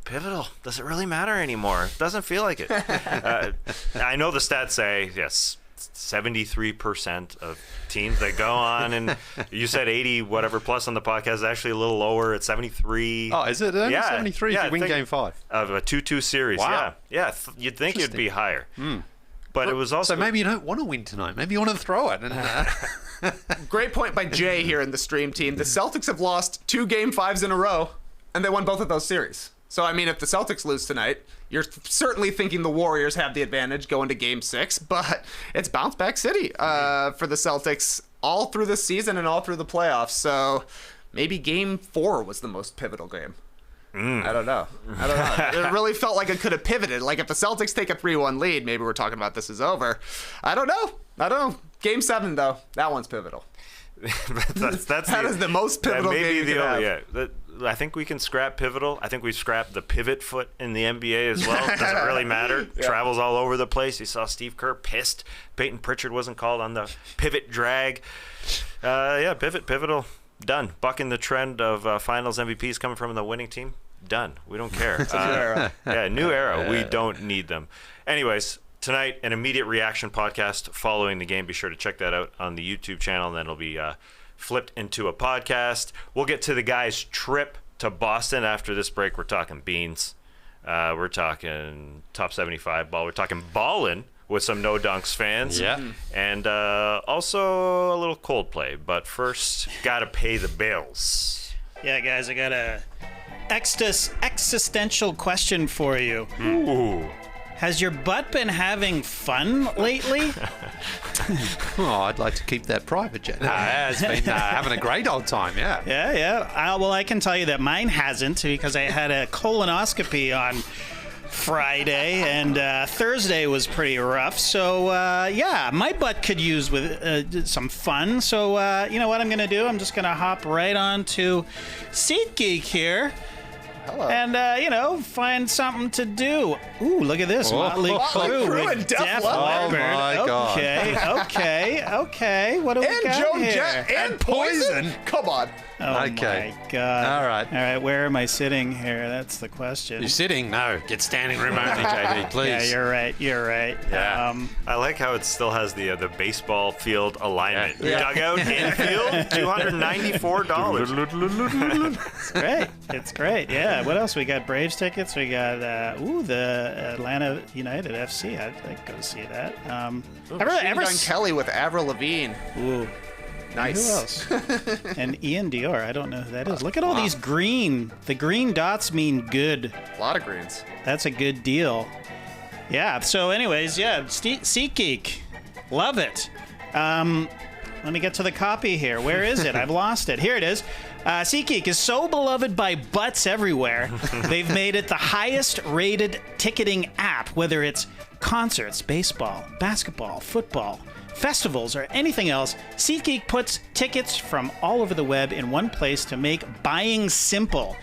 Pivotal. Does it really matter anymore? Doesn't feel like it. I know the stats say, 73% of teams that go on, and you said 80 whatever plus on the podcast, is actually a little lower at 73. Oh, is it? 73 if you win Game 5 of a 2-2 series. Wow. Yeah. You'd think it'd be higher. But it was also so maybe you don't want to win tonight. Maybe you want to throw it. And, Great point by Jay here in the stream team. The Celtics have lost 2 Game 5s in a row, and they won both of those series. So, I mean, if the Celtics lose tonight, you're certainly thinking the Warriors have the advantage going to Game 6, but it's bounce back city for the Celtics all through this season and all through the playoffs. So maybe Game 4 was the most pivotal game. I don't know. It really felt like it could have pivoted. Like if the Celtics take a 3-1 lead, maybe we're talking about this is over. I don't know. Game 7, though, that one's pivotal. That is the most pivotal game you can have. I think we can scrap pivotal. I think we've scrapped the pivot foot in the NBA as well. It doesn't really matter. Travels all over the place. You saw Steve Kerr pissed. Peyton Pritchard wasn't called on the pivot drag. Pivotal. Done. Bucking the trend of finals MVPs coming from the winning team. Done. We don't care. New era. We don't need them. Anyways, tonight, an immediate reaction podcast following the game. Be sure to check that out on the YouTube channel, and then it'll be flipped into a podcast. We'll get to the guys' trip to Boston after this break. We're talking beans. We're talking top 75 ball. We're talking Ballin with some No Dunks fans. Yeah. And also a little Coldplay. But first, got to pay the bills. Yeah, guys, I got to existential question for you. Ooh. Has your butt been having fun lately? Oh, I'd like to keep that private, Jen. It's been having a great old time, yeah. Yeah. Well, I can tell you that mine hasn't, because I had a colonoscopy on Friday, and Thursday was pretty rough. So, my butt could use with some fun. So, you know what I'm going to do? I'm just going to hop right on to SeatGeek here. Hello. And, find something to do. Ooh, look at this. Motley Crue and with Def Def Leppard. Leppard. Oh, my God. Okay. What do we And got Joan here? Jett and Poison? Come on. Oh, Okay. my God. All right. Where am I sitting here? That's the question. You're sitting? No. Get standing room only, JD, please. Yeah, you're right. Yeah. I like how it still has the baseball field alignment. Yeah. Dugout, infield, $294. It's great. Yeah. What else? We got Braves tickets. We got the Atlanta United FC. I'd go see that. Machine Kelly with Avril Lavigne. Ooh. Nice. Who else? And Ian Dior. I don't know who that is. Look at all these green. The green dots mean good. A lot of greens. That's a good deal. Yeah. So, anyways, SeatGeek. Love it. Let me get to the copy here. Where is it? I've lost it. Here it is. SeatGeek is so beloved by butts everywhere, they've made it the highest-rated ticketing app, whether it's concerts, baseball, basketball, football, festivals, or anything else. SeatGeek puts tickets from all over the web in one place to make buying simple.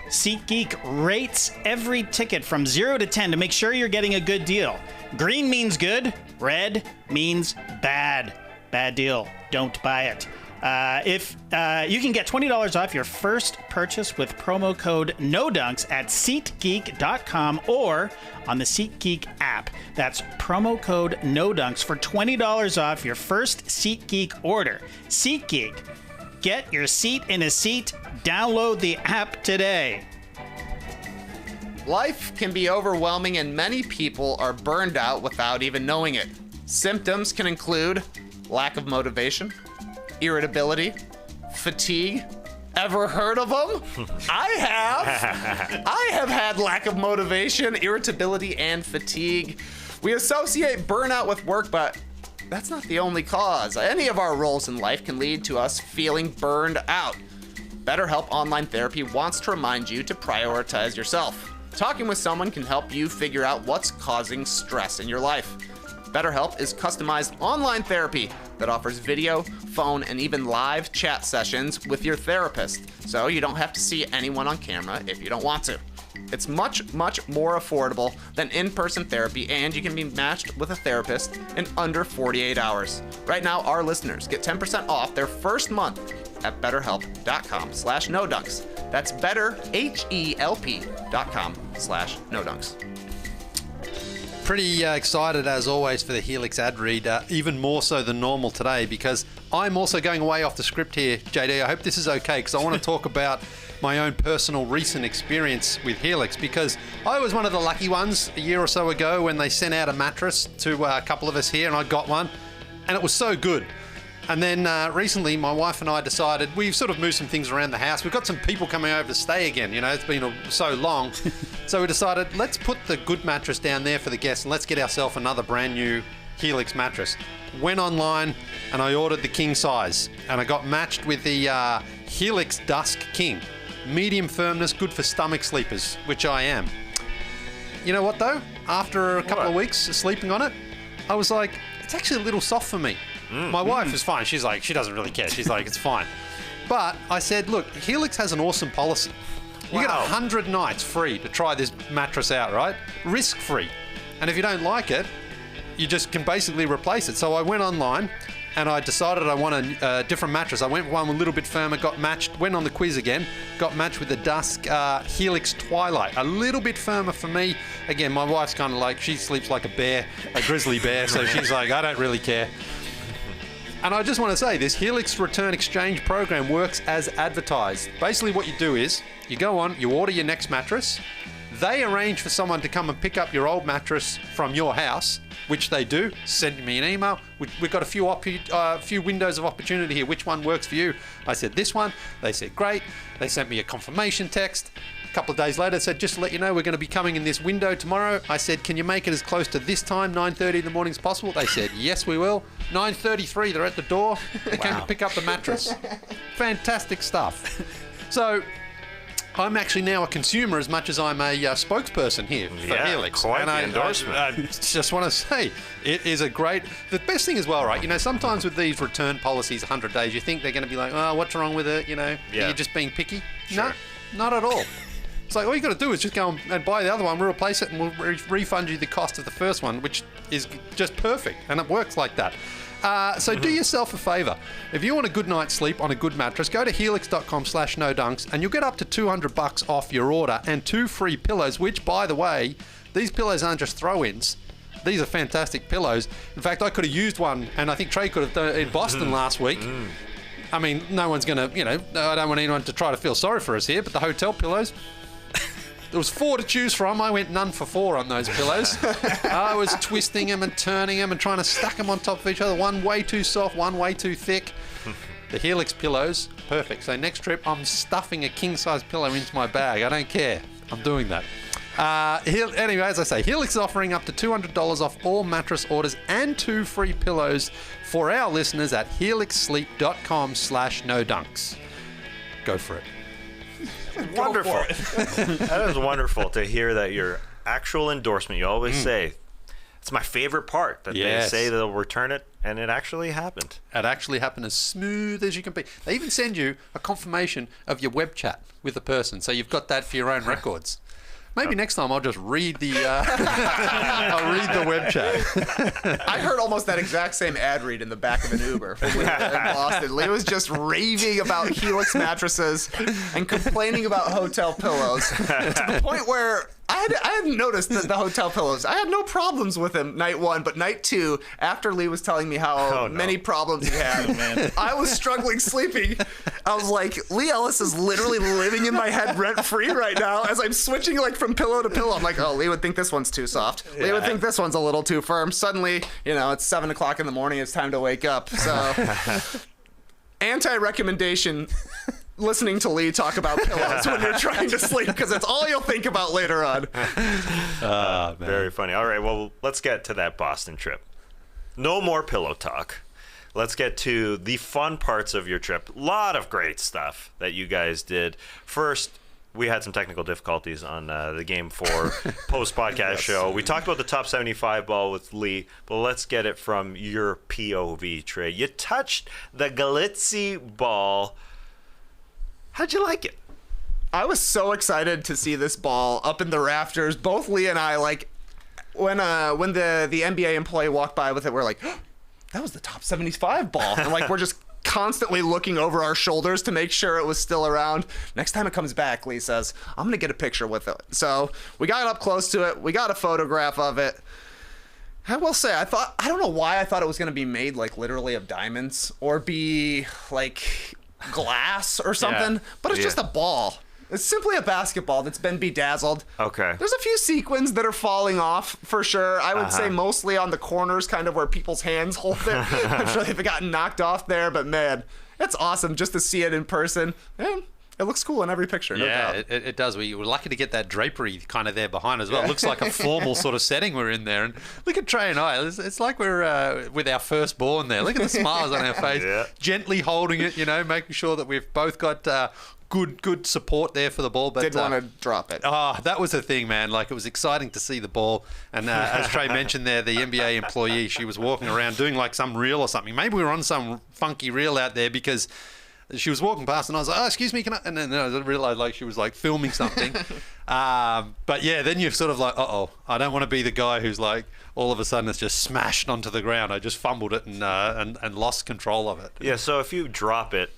SeatGeek rates every ticket from 0 to 10 to make sure you're getting a good deal. Green means good. Red means bad. Bad deal. Don't buy it. If you can get $20 off your first purchase with promo code NODUNKS at SeatGeek.com or on the SeatGeek app. That's promo code NODUNKS for $20 off your first SeatGeek order. SeatGeek. Get your seat in a seat. Download the app today. Life can be overwhelming and many people are burned out without even knowing it. Symptoms can include lack of motivation, irritability, fatigue. Ever heard of them? I have. I have had lack of motivation, irritability, and fatigue. We associate burnout with work, but that's not the only cause. Any of our roles in life can lead to us feeling burned out. BetterHelp Online Therapy wants to remind you to prioritize yourself. Talking with someone can help you figure out what's causing stress in your life. BetterHelp is customized online therapy that offers video, phone, and even live chat sessions with your therapist, so you don't have to see anyone on camera if you don't want to. It's much, much more affordable than in-person therapy, and you can be matched with a therapist in under 48 hours. Right now, our listeners get 10% off their first month at betterhelp.com/nodunks. That's betterhelp.com/nodunks. Pretty excited as always for the Helix ad read, even more so than normal today, because I'm also going way off the script here, JD. I hope this is okay, because I want to talk about my own personal recent experience with Helix, because I was one of the lucky ones a year or so ago when they sent out a mattress to a couple of us here, and I got one, and it was so good. And then recently, my wife and I decided we've sort of moved some things around the house. We've got some people coming over to stay again. You know, it's been so long. So we decided, let's put the good mattress down there for the guests and let's get ourselves another brand new Helix mattress. Went online and I ordered the king size. And I got matched with the Helix Dusk King. Medium firmness, good for stomach sleepers, which I am. You know what though? After a couple of weeks sleeping on it, I was like, it's actually a little soft for me. My wife is fine. She's like, she doesn't really care. She's like, it's fine. But I said, look, Helix has an awesome policy. You get 100 nights free to try this mattress out, right? Risk-free. And if you don't like it, you just can basically replace it. So I went online and I decided I want a different mattress. I went one a little bit firmer, got matched, went on the quiz again, got matched with the Dusk Helix Twilight. A little bit firmer for me. Again, my wife's kind of like, she sleeps like a bear, a grizzly bear, so she's like, I don't really care. And I just want to say, this Helix Return Exchange program works as advertised. Basically what you do is, you go on, you order your next mattress, they arrange for someone to come and pick up your old mattress from your house, which they do, send me an email. We've got a few windows of opportunity here. Which one works for you? I said this one. They said great. They sent me a confirmation text. A couple of days later, said, just to let you know, we're going to be coming in this window tomorrow. I said, can you make it as close to this time, 9:30 in the morning as possible? They said, yes, we will. 9:33, they're at the door. They came to pick up the mattress. Fantastic stuff. So I'm actually now a consumer as much as I'm a spokesperson here for Helix. Quite and the endorsement. I just want to say, it is a great... The best thing as well, right? You know, sometimes with these return policies, 100 days, you think they're going to be like, oh, what's wrong with it? You know, you're just being picky. Sure. No, not at all. It's like, all you got to do is just go and buy the other one, we'll replace it, and we'll refund you the cost of the first one, which is just perfect. And it works like that. So do yourself a favour. If you want a good night's sleep on a good mattress, go to helix.com/nodunks and you'll get up to $200 off your order and 2 free pillows, which, by the way, these pillows aren't just throw-ins. These are fantastic pillows. In fact, I could have used one, and I think Trey could have done it in Boston last week. I mean, no one's going to, I don't want anyone to try to feel sorry for us here, but the hotel pillows... There was 4 to choose from. I went none for 4 on those pillows. I was twisting them and turning them and trying to stack them on top of each other. One way too soft, one way too thick. The Helix pillows, perfect. So next trip, I'm stuffing a king-size pillow into my bag. I don't care. I'm doing that. Anyway, as I say, Helix is offering up to $200 off all mattress orders and 2 free pillows for our listeners at helixsleep.com/nodunks. Go for it. Wonderful. That is wonderful to hear that your actual endorsement, you always say, it's my favorite part, that they say they'll return it, and it actually happened. It actually happened as smooth as you can be. They even send you a confirmation of your web chat with the person, so you've got that for your own records. Maybe next time I'll just read the I'll read the web chat. I heard almost that exact same ad read in the back of an Uber when we were in Boston. Leigh was just raving about Helix mattresses and complaining about hotel pillows to the point where I hadn't noticed the hotel pillows. I had no problems with him night 1, but night 2, after Leigh was telling me how many problems he had, I was struggling sleeping. I was like, Leigh Ellis is literally living in my head rent-free right now as I'm switching from pillow to pillow. I'm like, oh, Leigh would think this one's too soft. Leigh would think this one's a little too firm. Suddenly, it's 7 o'clock in the morning. It's time to wake up. So, anti-recommendation... listening to Leigh talk about pillows when you're trying to sleep, because it's all you'll think about later on. Very funny. All right, well, let's get to that Boston trip. No more pillow talk. Let's get to the fun parts of your trip. A lot of great stuff that you guys did. First, we had some technical difficulties on the Game 4 post-podcast show. We talked about the top 75 ball with Leigh, but let's get it from your POV, Trey. You touched the Galitzy ball. How'd you like it? I was so excited to see this ball up in the rafters. Both Leigh and I, when the NBA employee walked by with it, we're like, oh, that was the top 75 ball. And we're just constantly looking over our shoulders to make sure it was still around. Next time it comes back, Leigh says, I'm going to get a picture with it. So we got up close to it. We got a photograph of it. I will say, I don't know why I thought it was going to be made literally of diamonds or be glass or something, but it's just a ball. It's simply a basketball that's been bedazzled. Okay. There's a few sequins that are falling off for sure. I would say mostly on the corners, kind of where people's hands hold it. I'm sure they've gotten knocked off there, but man, it's awesome just to see it in person. And it looks cool in every picture. No doubt. It does. We were lucky to get that drapery kind of there behind as well. It looks like a formal sort of setting we're in there. And look at Trey and I. It's like we're with our firstborn there. Look at the smiles on our face. Gently holding it, making sure that we've both got good support there for the ball. But didn't want to drop it. Oh, that was the thing, man. It was exciting to see the ball. And as Trey mentioned there, the NBA employee, she was walking around doing some reel or something. Maybe we were on some funky reel out there because... she was walking past and I was like, oh, excuse me, can I? And then I realized she was filming something. But yeah, then you're sort of like, uh-oh, I don't want to be the guy who's all of a sudden it's just smashed onto the ground. I just fumbled it and lost control of it. Yeah, so if you drop it,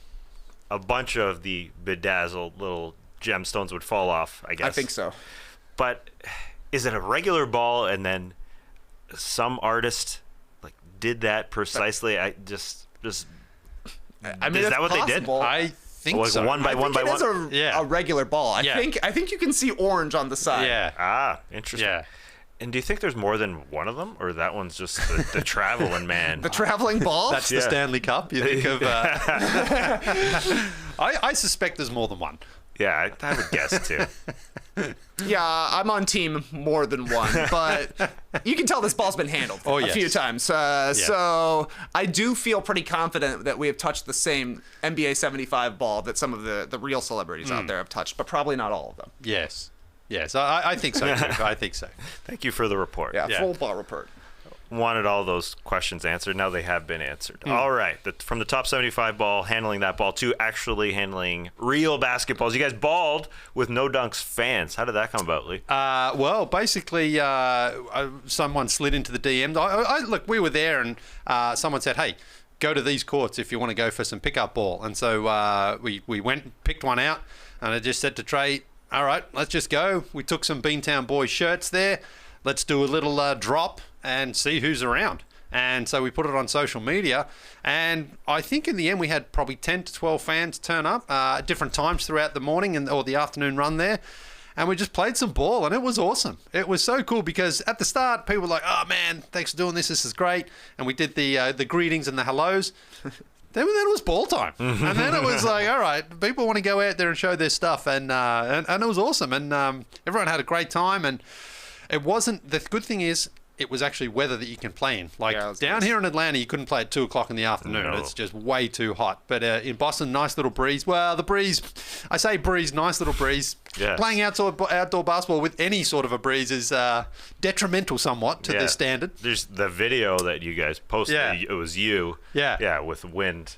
a bunch of the bedazzled little gemstones would fall off, I guess. I think so. But is it a regular ball and then some artist did that precisely? I mean, is that what possible. they did? I think so. One by one. It is a regular ball. I think you can see orange on the side. Yeah. Ah, interesting. Yeah. And do you think there's more than one of them, or that one's just the traveling man? The traveling ball? That's the Stanley Cup. You think of? I suspect there's more than one. Yeah, I would guess too. Yeah, I'm on team more than one, but you can tell this ball's been handled a few times. So I do feel pretty confident that we have touched the same NBA 75 ball that some of the real celebrities out there have touched, but probably not all of them. Yes. I think so. I think so. Thank you for the report. Yeah, full ball report. Wanted all those questions answered. Now they have been answered. All right. From the top 75 ball, handling that ball, to actually handling real basketballs. You guys balled with No Dunks fans. How did that come about, Leigh? Well, basically, someone slid into the DM. Look, we were there, and someone said, hey, go to these courts if you want to go for some pickup ball. And so we went and picked one out, and I just said to Trey, all right, let's just go. We took some Beantown Boys shirts there. Let's do a little drop and see who's around. And so we put it on social media, and I think in the end we had probably 10 to 12 fans turn up at different times throughout the morning or the afternoon run there, and we just played some ball, and it was awesome. It was so cool because at the start people were like, oh man, thanks for doing this is great, and we did the greetings and the hellos. Then it was ball time, and then it was like, all right, people want to go out there and show their stuff, and it was awesome, and everyone had a great time. And it wasn't, the good thing is, it was actually weather that you can play in. Down here in Atlanta, you couldn't play at 2 o'clock in the afternoon. No. It's just way too hot. But in Boston, nice little breeze. Well, the breeze, I say breeze, nice little breeze. Yeah. Playing outdoor basketball with any sort of a breeze is detrimental somewhat to the standard. There's the video that you guys posted. Yeah. It was you. Yeah, with wind.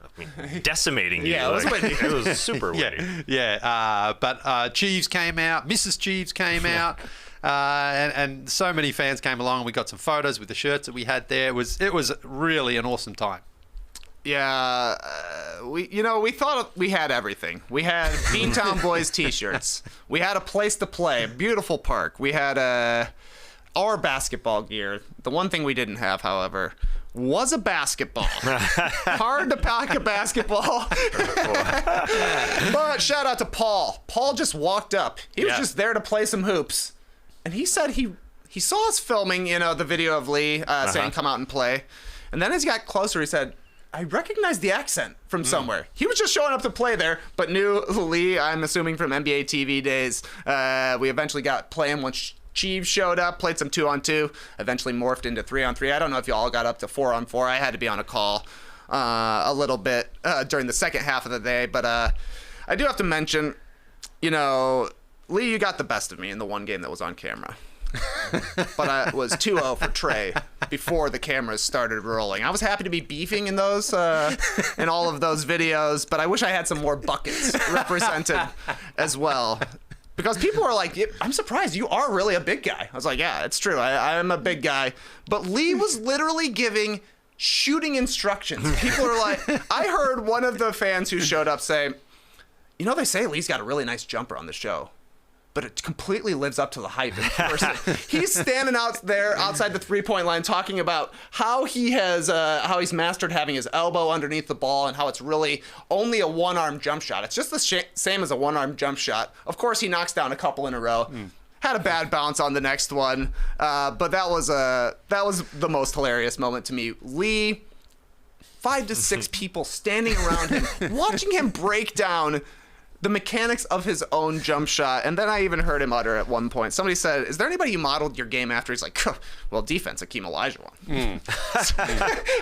I mean, decimating you. Yeah, it was windy. It was super windy. But Cheeves came out. Mrs. Cheeves came out. And so many fans came along, and we got some photos with the shirts that we had there. It was really an awesome time. Yeah, we thought we had everything. We had Beantown Boys t-shirts. We had a place to play, a beautiful park. We had our basketball gear. The one thing we didn't have, however, was a basketball. Hard to pack a basketball. But shout out to Paul. Paul just walked up. He was just there to play some hoops. And he said he saw us filming, the video of Leigh saying come out and play. And then as he got closer, he said, I recognize the accent from somewhere. He was just showing up to play there, but knew Leigh, I'm assuming from NBA TV days. We eventually got playing once Cheeves showed up, played some 2-on-2, eventually morphed into 3-on-3. I don't know if you all got up to 4-on-4. I had to be on a call a little bit during the second half of the day. But I do have to mention, Leigh, you got the best of me in the one game that was on camera. But I was 2-0 for Trey before the cameras started rolling. I was happy to be beefing in those, in all of those videos, but I wish I had some more buckets represented as well. Because people were like, I'm surprised, you are really a big guy. I was like, yeah, it's true, I am a big guy. But Leigh was literally giving shooting instructions. People are like, I heard one of the fans who showed up say, they say Leigh's got a really nice jumper on the show, but it completely lives up to the hype in person. He's standing out there outside the three-point line talking about how he's mastered having his elbow underneath the ball and how it's really only a one-arm jump shot. It's just the same as a one-arm jump shot. Of course, he knocks down a couple in a row. Had a bad bounce on the next one, but that was the most hilarious moment to me. Leigh, 5 to 6 people standing around him, watching him break down the mechanics of his own jump shot. And then I even heard him utter at one point, somebody said, is there anybody you modeled your game after? He's like, well, defense, Hakeem Olajuwon.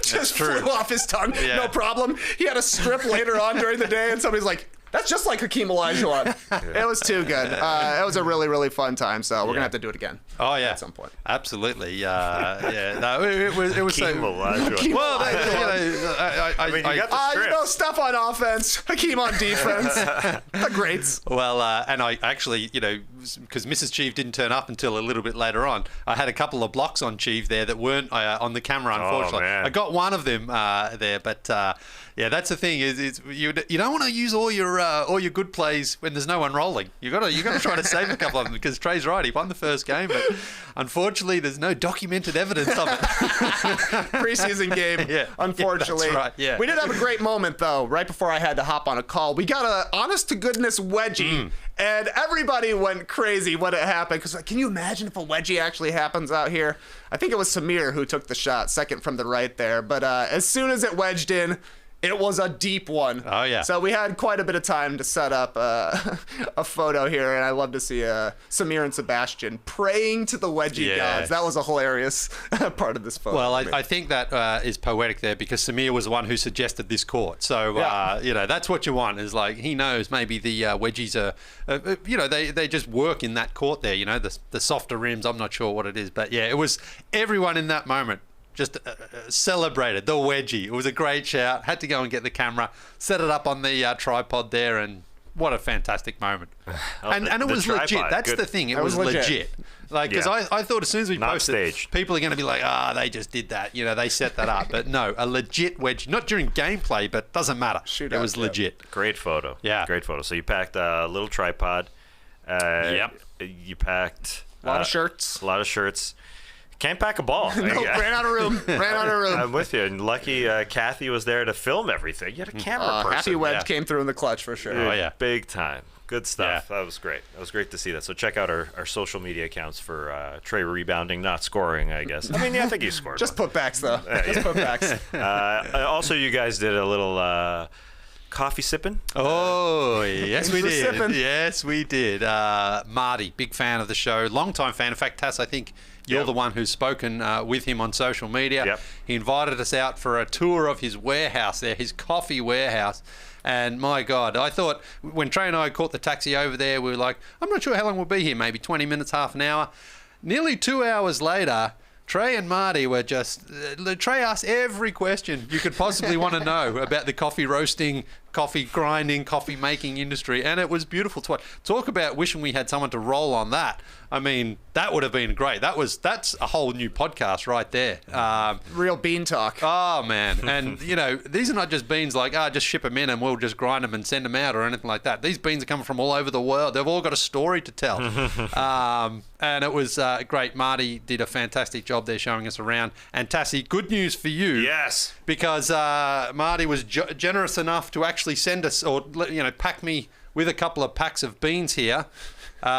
Just flew off his tongue. Yeah. No problem. He had a strip later on during the day, and somebody's like, that's just like Hakeem Olajuwon. It was too good. It was a really, really fun time. So we're gonna have to do it again. Oh yeah, at some point. Absolutely. No, it was Hakeem so. Olajuwon. Well, you got the strip. Steph on offense, Hakeem on defense. The greats. Well, and I actually, because Mrs. Cheeve didn't turn up until a little bit later on, I had a couple of blocks on Cheeve there that weren't on the camera. Unfortunately, I got one of them there, but. Yeah, that's the thing is you don't want to use all your good plays when there's no one rolling. You got to try to save a couple of them because Trey's right. He won the first game, but unfortunately, there's no documented evidence of it. Preseason game, unfortunately. That's right. Yeah. We did have a great moment though. Right before I had to hop on a call, we got a honest to goodness wedgie, and everybody went crazy when it happened. Because can you imagine if a wedgie actually happens out here? I think it was Samir who took the shot, second from the right there. But as soon as it wedged in, It was a deep one. Oh, yeah. So we had quite a bit of time to set up a photo here, and I love to see Samir and Sebastian praying to the Wedgie gods. That was a hilarious part of this photo. Well, I think that is poetic there because Samir was the one who suggested this court. So, that's what you want is like he knows maybe the Wedgies are, they just work in that court there, the softer rims. I'm not sure what it is. But, yeah, it was everyone in that moment just celebrated the Wedgie. It was a great shout. Had to go and get the camera, set it up on the tripod there, and what a fantastic moment. And it was tripod, legit. That's good. The thing. It was legit. Like, because I thought as soon as we posted, people are going to be like, they just did that. They set that up. But no, a legit wedgie. Not during gameplay, but doesn't matter. It was legit. Great photo. Yeah. Great photo. So you packed a little tripod. Yep. You packed a lot of shirts. A lot of shirts. Can't pack a ball. Ran out of room. I'm with you. And lucky Kathy was there to film everything. You had a camera person. Happy Wedge came through in the clutch for sure. Oh, yeah. Big time. Good stuff. Yeah. That was great. That was great to see that. So check out our social media accounts for Trey rebounding, not scoring, I guess. I mean, I think he scored. Just putbacks, though. Just putbacks. Also, you guys did a little coffee sipping. Oh, yes, we did. Yes, we did. Marty, big fan of the show. Long-time fan. In fact, Tass, I think you're the one who's spoken with him on social media. Yep. He invited us out for a tour of his warehouse there, his coffee warehouse. And my God, I thought when Trey and I caught the taxi over there, we were like, I'm not sure how long we'll be here, maybe 20 minutes, half an hour. Nearly 2 hours later, Trey and Marty were just... Trey asked every question you could possibly want to know about the coffee roasting, coffee grinding, coffee making industry, and it was beautiful to watch. Talk about wishing we had someone to roll on that. I mean, that would have been great. That's a whole new podcast right there. Real bean talk. Oh, man. And, these are not just beans like, just ship them in and we'll just grind them and send them out or anything like that. These beans are coming from all over the world. They've all got a story to tell. And it was great. Marty did a fantastic job there showing us around. And Tassie, good news for you. Yes. Because Marty was generous enough to actually send us or, pack me with a couple of packs of beans here.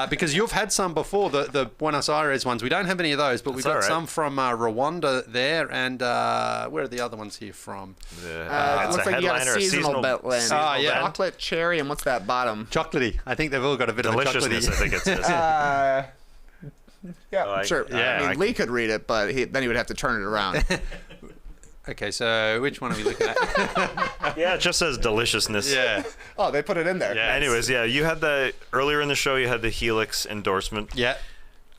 Because you've had some before, the Buenos Aires ones. We don't have any of those, but we've got some from Rwanda there. And where are the other ones here from? It looks like you got a seasonal blend. Yeah. Chocolate, cherry, and what's that bottom? Chocolatey. I think they've all got a bit of deliciousness, I think it says. Sure. I mean, Leigh could read it, but then he would have to turn it around. Okay, so which one are we looking at? Yeah, it just says deliciousness. Yeah. Oh, they put it in there. Yeah. Anyways, you had earlier in the show, you had the Helix endorsement. Yeah.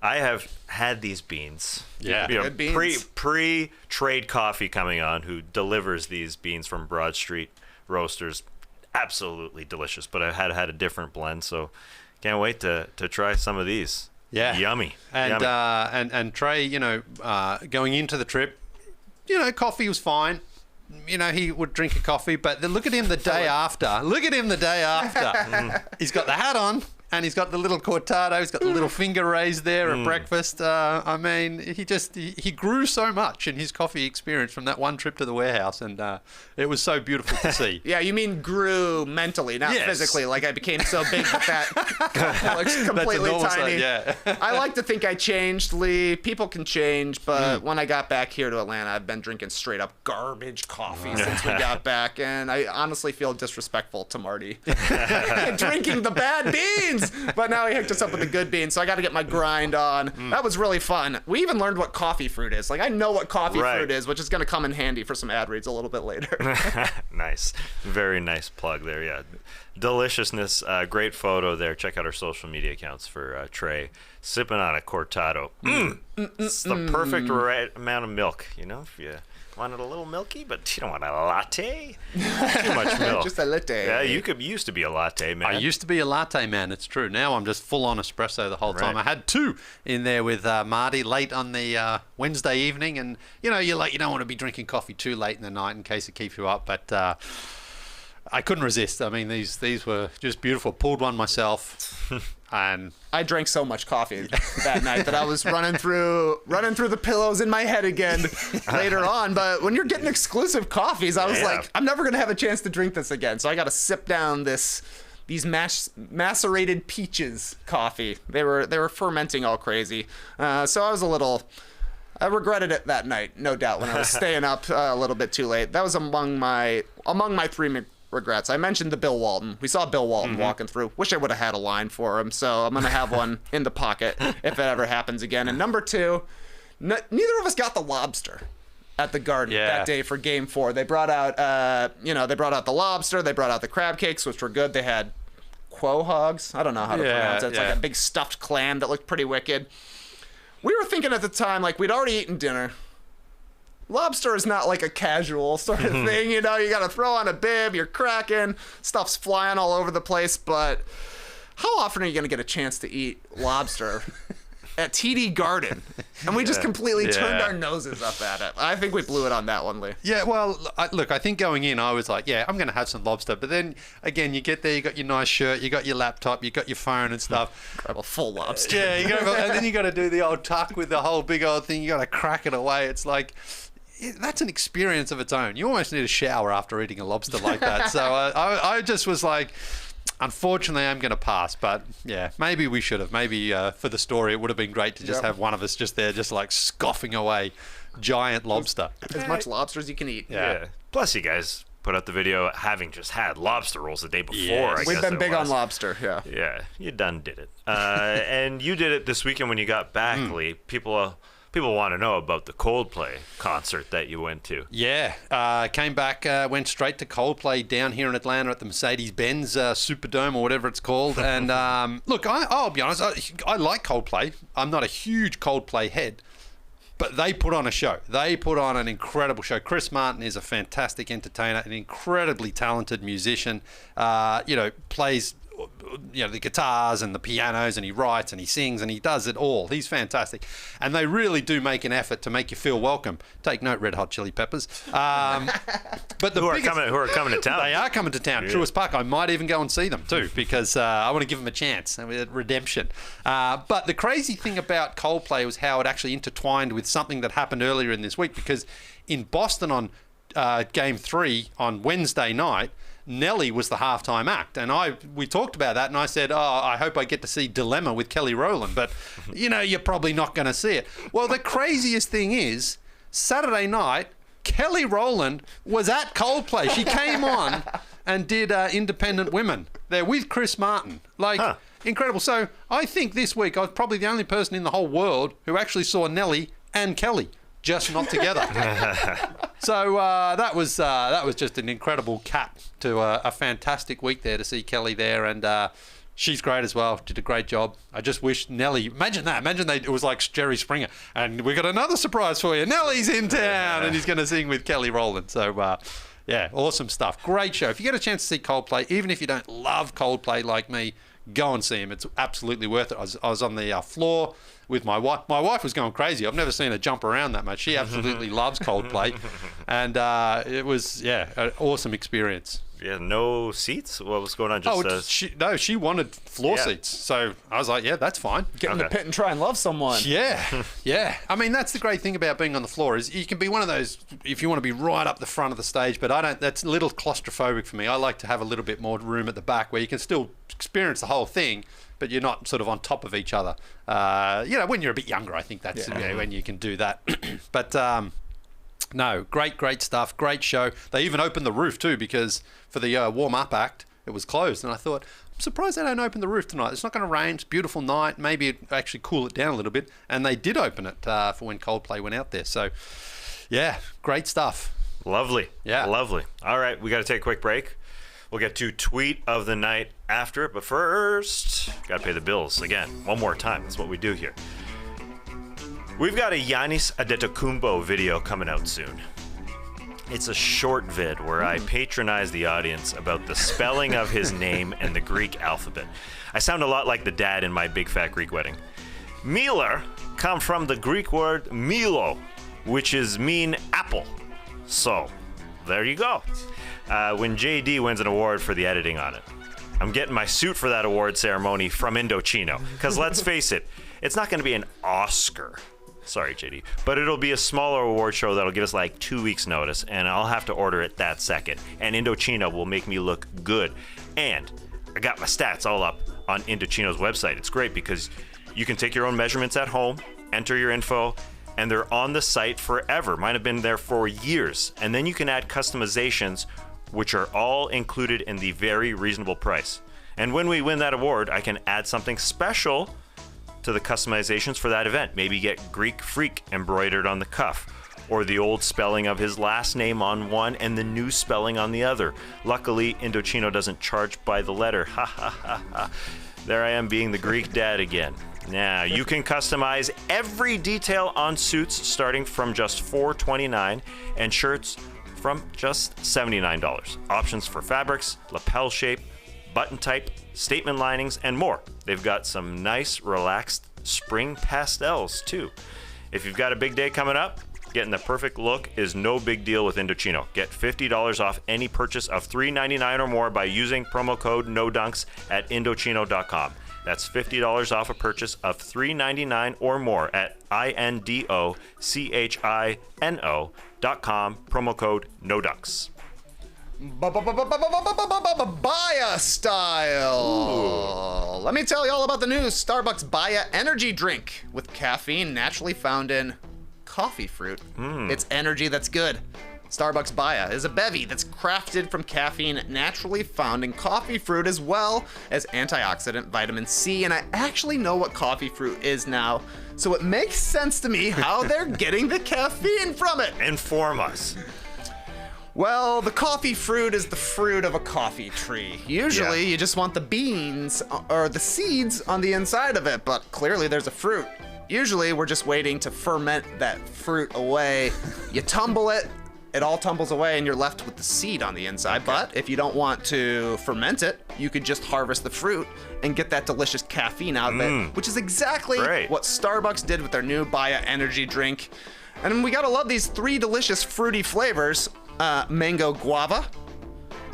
I have had these beans. Yeah. Good beans. Pre-trade coffee coming on, who delivers these beans from Broad Street Roasters. Absolutely delicious, but I had a different blend, so can't wait to try some of these. Yeah. Yummy. And Yummy. And Trey, going into the trip, coffee was fine. He would drink a coffee, but then look at him the day after. He's got the hat on, and he's got the little cortado. He's got the little finger raised there at breakfast. I mean, he grew so much in his coffee experience from that one trip to the warehouse, and it was so beautiful to see. Yeah, you mean grew mentally, not physically. Like I became so big that looks completely tiny. Yeah. I like to think I changed, Leigh. People can change, but when I got back here to Atlanta, I've been drinking straight up garbage coffee since we got back, and I honestly feel disrespectful to Marty. Drinking the bad beans! But now he hooked us up with the good beans, so I got to get my grind on. That was really fun. We even learned what coffee fruit is. Like, I know what coffee fruit is, which is going to come in handy for some ad reads a little bit later. Nice. Very nice plug there, yeah. Deliciousness. Great photo there. Check out our social media accounts for Trey sipping on a cortado. It's the perfect right amount of milk, if you want it a little milky, but you don't want a latte. Too much milk. Just a latte. Yeah, you used to be a latte man. I used to be a latte man. It's true. Now I'm just full on espresso the whole time. I had two in there with Marty late on the Wednesday evening, and you don't want to be drinking coffee too late in the night in case it keeps you up, but I couldn't resist. I mean, these were just beautiful. Pulled one myself. And I drank so much coffee that night that I was running through the pillows in my head again later on. But when you're getting exclusive coffees, I was like, I'm never gonna have a chance to drink this again. So I got to sip down these macerated peaches coffee. They were fermenting all crazy. So I regretted it that night, no doubt, when I was staying up a little bit too late. That was among my among my 3 regrets, I mentioned the Bill Walton. We saw Bill Walton walking through. Wish I would have had a line for him, so I'm going to have one in the pocket if it ever happens again. And number 2, neither of us got the lobster at the Garden that day for Game 4. They brought out, they brought out the lobster. They brought out the crab cakes, which were good. They had quahogs. I don't know how to pronounce it. It's like a big stuffed clam that looked pretty wicked. We were thinking at the time, like, we'd already eaten dinner. Lobster is not like a casual sort of thing, you know. You got to throw on a bib, you're cracking, stuff's flying all over the place. But how often are you going to get a chance to eat lobster at TD Garden? And we just completely turned our noses up at it. I think we blew it on that one, Leigh. Yeah, well, look, I think going in, I was like, yeah, I'm going to have some lobster. But then, again, you get there, you got your nice shirt, you got your laptop, you got your phone and stuff. Grab a full lobster. Yeah, and then you got to do the old tuck with the whole big old thing. You got to crack it away. It's like, that's an experience of its own. You almost need a shower after eating a lobster like that. So I just was like, unfortunately, I'm going to pass. But yeah, maybe we should have. Maybe for the story, it would have been great to just have one of us just there, just like scoffing away giant lobster. As much lobster as you can eat. Yeah. Plus, you guys put out the video having just had lobster rolls the day before. Yes. We've been big on lobster, Yeah, you done did it. And you did it this weekend when you got back, Leigh. People want to know about the Coldplay concert that you went to. Yeah, came back, went straight to Coldplay down here in Atlanta at the Mercedes-Benz Superdome or whatever it's called. And look, I'll be honest, I like Coldplay. I'm not a huge Coldplay head, but they put on a show. They put on an incredible show. Chris Martin is a fantastic entertainer, an incredibly talented musician. Plays the guitars and the pianos, and he writes and he sings and he does it all. He's fantastic, and they really do make an effort to make you feel welcome. Take note, Red Hot Chili Peppers. But who are coming to town? They are coming to town. Truist Park. I might even go and see them too, because I want to give them a chance. Redemption. But the crazy thing about Coldplay was how it actually intertwined with something that happened earlier in this week, because in Boston on Game 3 on Wednesday night, Nelly was the halftime act, and we talked about that, and I said, I hope I get to see Dilemma with Kelly Rowland, but you're probably not going to see it. Well, the craziest thing is, Saturday night, Kelly Rowland was at Coldplay. She came on and did Independent Women there with Chris Martin. Incredible. So I think this week I was probably the only person in the whole world who actually saw Nelly and Kelly, just not together. So that was just an incredible cap to a fantastic week there to see Kelly there, and she's great as well. Did a great job. I just wish Nelly. Imagine that. It was like Jerry Springer, and we got another surprise for you. Nelly's in town, and he's going to sing with Kelly Rowland. So yeah, awesome stuff. Great show. If you get a chance to see Coldplay, even if you don't love Coldplay like me, go and see him. It's absolutely worth it. I was on the floor with my wife. My wife was going crazy. I've never seen her jump around that much. She absolutely loves Coldplay. And it was, an awesome experience. Yeah, no seats? What was going on? She wanted floor seats. So I was like, yeah, that's fine. Get in the pit and try and love someone. Yeah, yeah. I mean, that's the great thing about being on the floor is you can be one of those, if you want to be right up the front of the stage, but that's a little claustrophobic for me. I like to have a little bit more room at the back where you can still experience the whole thing, but you're not sort of on top of each other. When you're a bit younger, I think that's when you can do that. But no, great stuff, great show. They even opened the roof too, because for the warm-up act, it was closed. And I thought, I'm surprised they don't open the roof tonight. It's not going to rain. It's a beautiful night. Maybe it actually cool it down a little bit. And they did open it for when Coldplay went out there. So, yeah, great stuff. Lovely. Yeah. Lovely. All right, we got to take a quick break. We'll get to tweet of the night after it, but first, got to pay the bills again. One more time. That's what we do here. We've got a Giannis Antetokounmpo video coming out soon. It's a short vid where I patronize the audience about the spelling of his name and the Greek alphabet. I sound a lot like the dad in My Big Fat Greek Wedding. Miller come from the Greek word milo, which is mean apple. So, there you go. When JD wins an award for the editing on it, I'm getting my suit for that award ceremony from Indochino. Because let's face it, it's not going to be an Oscar. Sorry, JD. But it'll be a smaller award show that'll give us like 2 weeks notice, and I'll have to order it that second. And Indochino will make me look good. And I got my stats all up on Indochino's website. It's great because you can take your own measurements at home, enter your info, and they're on the site forever. Mine have been there for years. And then you can add customizations which are all included in the very reasonable price. And when we win that award, I can add something special to the customizations for that event. Maybe get Greek Freak embroidered on the cuff, or the old spelling of his last name on one and the new spelling on the other. Luckily, Indochino doesn't charge by the letter. Ha ha ha ha. There I am being the Greek dad again. Now, you can customize every detail on suits starting from just $4.29 and shirts from just $79. Options for fabrics, lapel shape, button type, statement linings, and more. They've got some nice, relaxed spring pastels, too. If you've got a big day coming up, getting the perfect look is no big deal with Indochino. Get $50 off any purchase of $3.99 or more by using promo code NODUNKS at Indochino.com. That's $50 off a purchase of $3.99 or more at INDOCHINO.com. Promo code NODUNKS. Baya style. Let me tell you all about the new Starbucks Baya energy drink with caffeine naturally found in coffee fruit. It's energy that's good. Starbucks Baya is a bevy that's crafted from caffeine naturally found in coffee fruit, as well as antioxidant vitamin C. And I actually know what coffee fruit is now, so it makes sense to me how they're getting the caffeine from it. Inform us. Well, the coffee fruit is the fruit of a coffee tree. Usually you just want the beans or the seeds on the inside of it, but clearly there's a fruit. Usually we're just waiting to ferment that fruit away. You tumble it, it all tumbles away, and you're left with the seed on the inside. Okay. But if you don't want to ferment it, you could just harvest the fruit and get that delicious caffeine out of it, which is exactly what Starbucks did with their new Baya energy drink. And we gotta love these 3 delicious fruity flavors. Mango guava,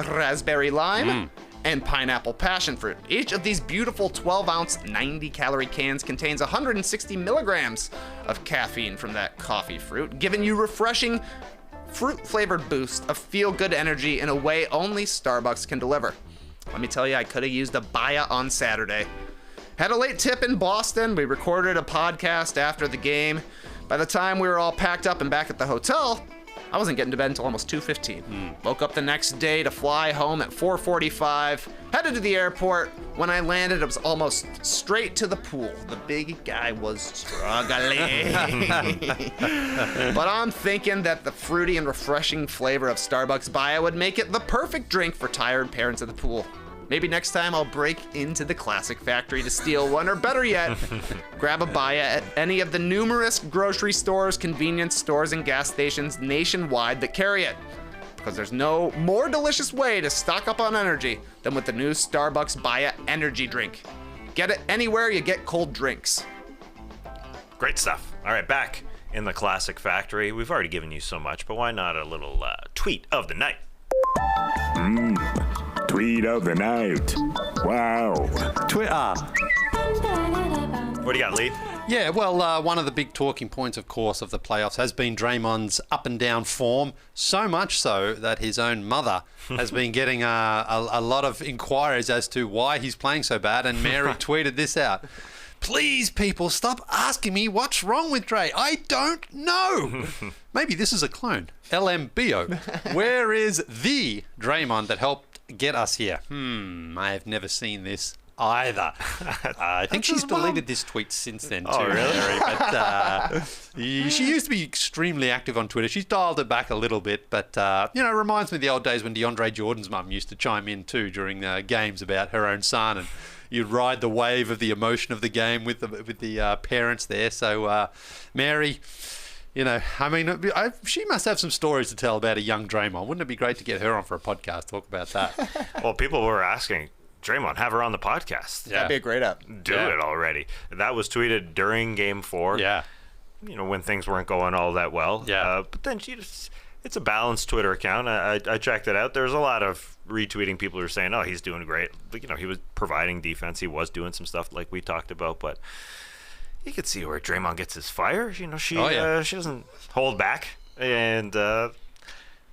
raspberry lime, and pineapple passion fruit. Each of these beautiful 12-ounce, 90-calorie cans contains 160 milligrams of caffeine from that coffee fruit, giving you refreshing, fruit-flavored boost of feel-good energy in a way only Starbucks can deliver. Let me tell you, I could have used a Baya on Saturday. Had a late tip in Boston. We recorded a podcast after the game. By the time we were all packed up and back at the hotel, I wasn't getting to bed until almost 2:15. Woke up the next day to fly home at 4:45. Headed to the airport. When I landed, it was almost straight to the pool. The big guy was struggling. But I'm thinking that the fruity and refreshing flavor of Starbucks Baya would make it the perfect drink for tired parents at the pool. Maybe next time I'll break into the Classic Factory to steal one, or better yet, grab a Baya at any of the numerous grocery stores, convenience stores, and gas stations nationwide that carry it. Because there's no more delicious way to stock up on energy than with the new Starbucks Baya energy drink. Get it anywhere you get cold drinks. Great stuff. All right, back in the Classic Factory. We've already given you so much, but why not a little tweet of the night? Tweet of the night. Wow. Twitter. What do you got, Leigh? Yeah, well, one of the big talking points, of course, of the playoffs has been Draymond's up and down form, so much so that his own mother has been getting a lot of inquiries as to why he's playing so bad, and Mary tweeted this out. Please, people, stop asking me what's wrong with Dre. I don't know. Maybe this is a clone. LMBO. Where is the Draymond that helped get us here? I have never seen this either. I think she's deleted this tweet since then too. Oh, really? But she used to be extremely active on Twitter. She's dialed it back a little bit, but it reminds me of the old days when DeAndre Jordan's mum used to chime in too during games about her own son, and you'd ride the wave of the emotion of the game with the parents there. So Mary, she must have some stories to tell about a young Draymond. Wouldn't it be great to get her on for a podcast, talk about that? Well, people were asking, Draymond, have her on the podcast. That'd be a great up. Do it already. That was tweeted during Game 4. Yeah. When things weren't going all that well. Yeah. But then it's a balanced Twitter account. I checked it out. There's a lot of retweeting people who are saying, oh, he's doing great. He was providing defense. He was doing some stuff like we talked about, but you could see where Draymond gets his fire. She doesn't hold back, and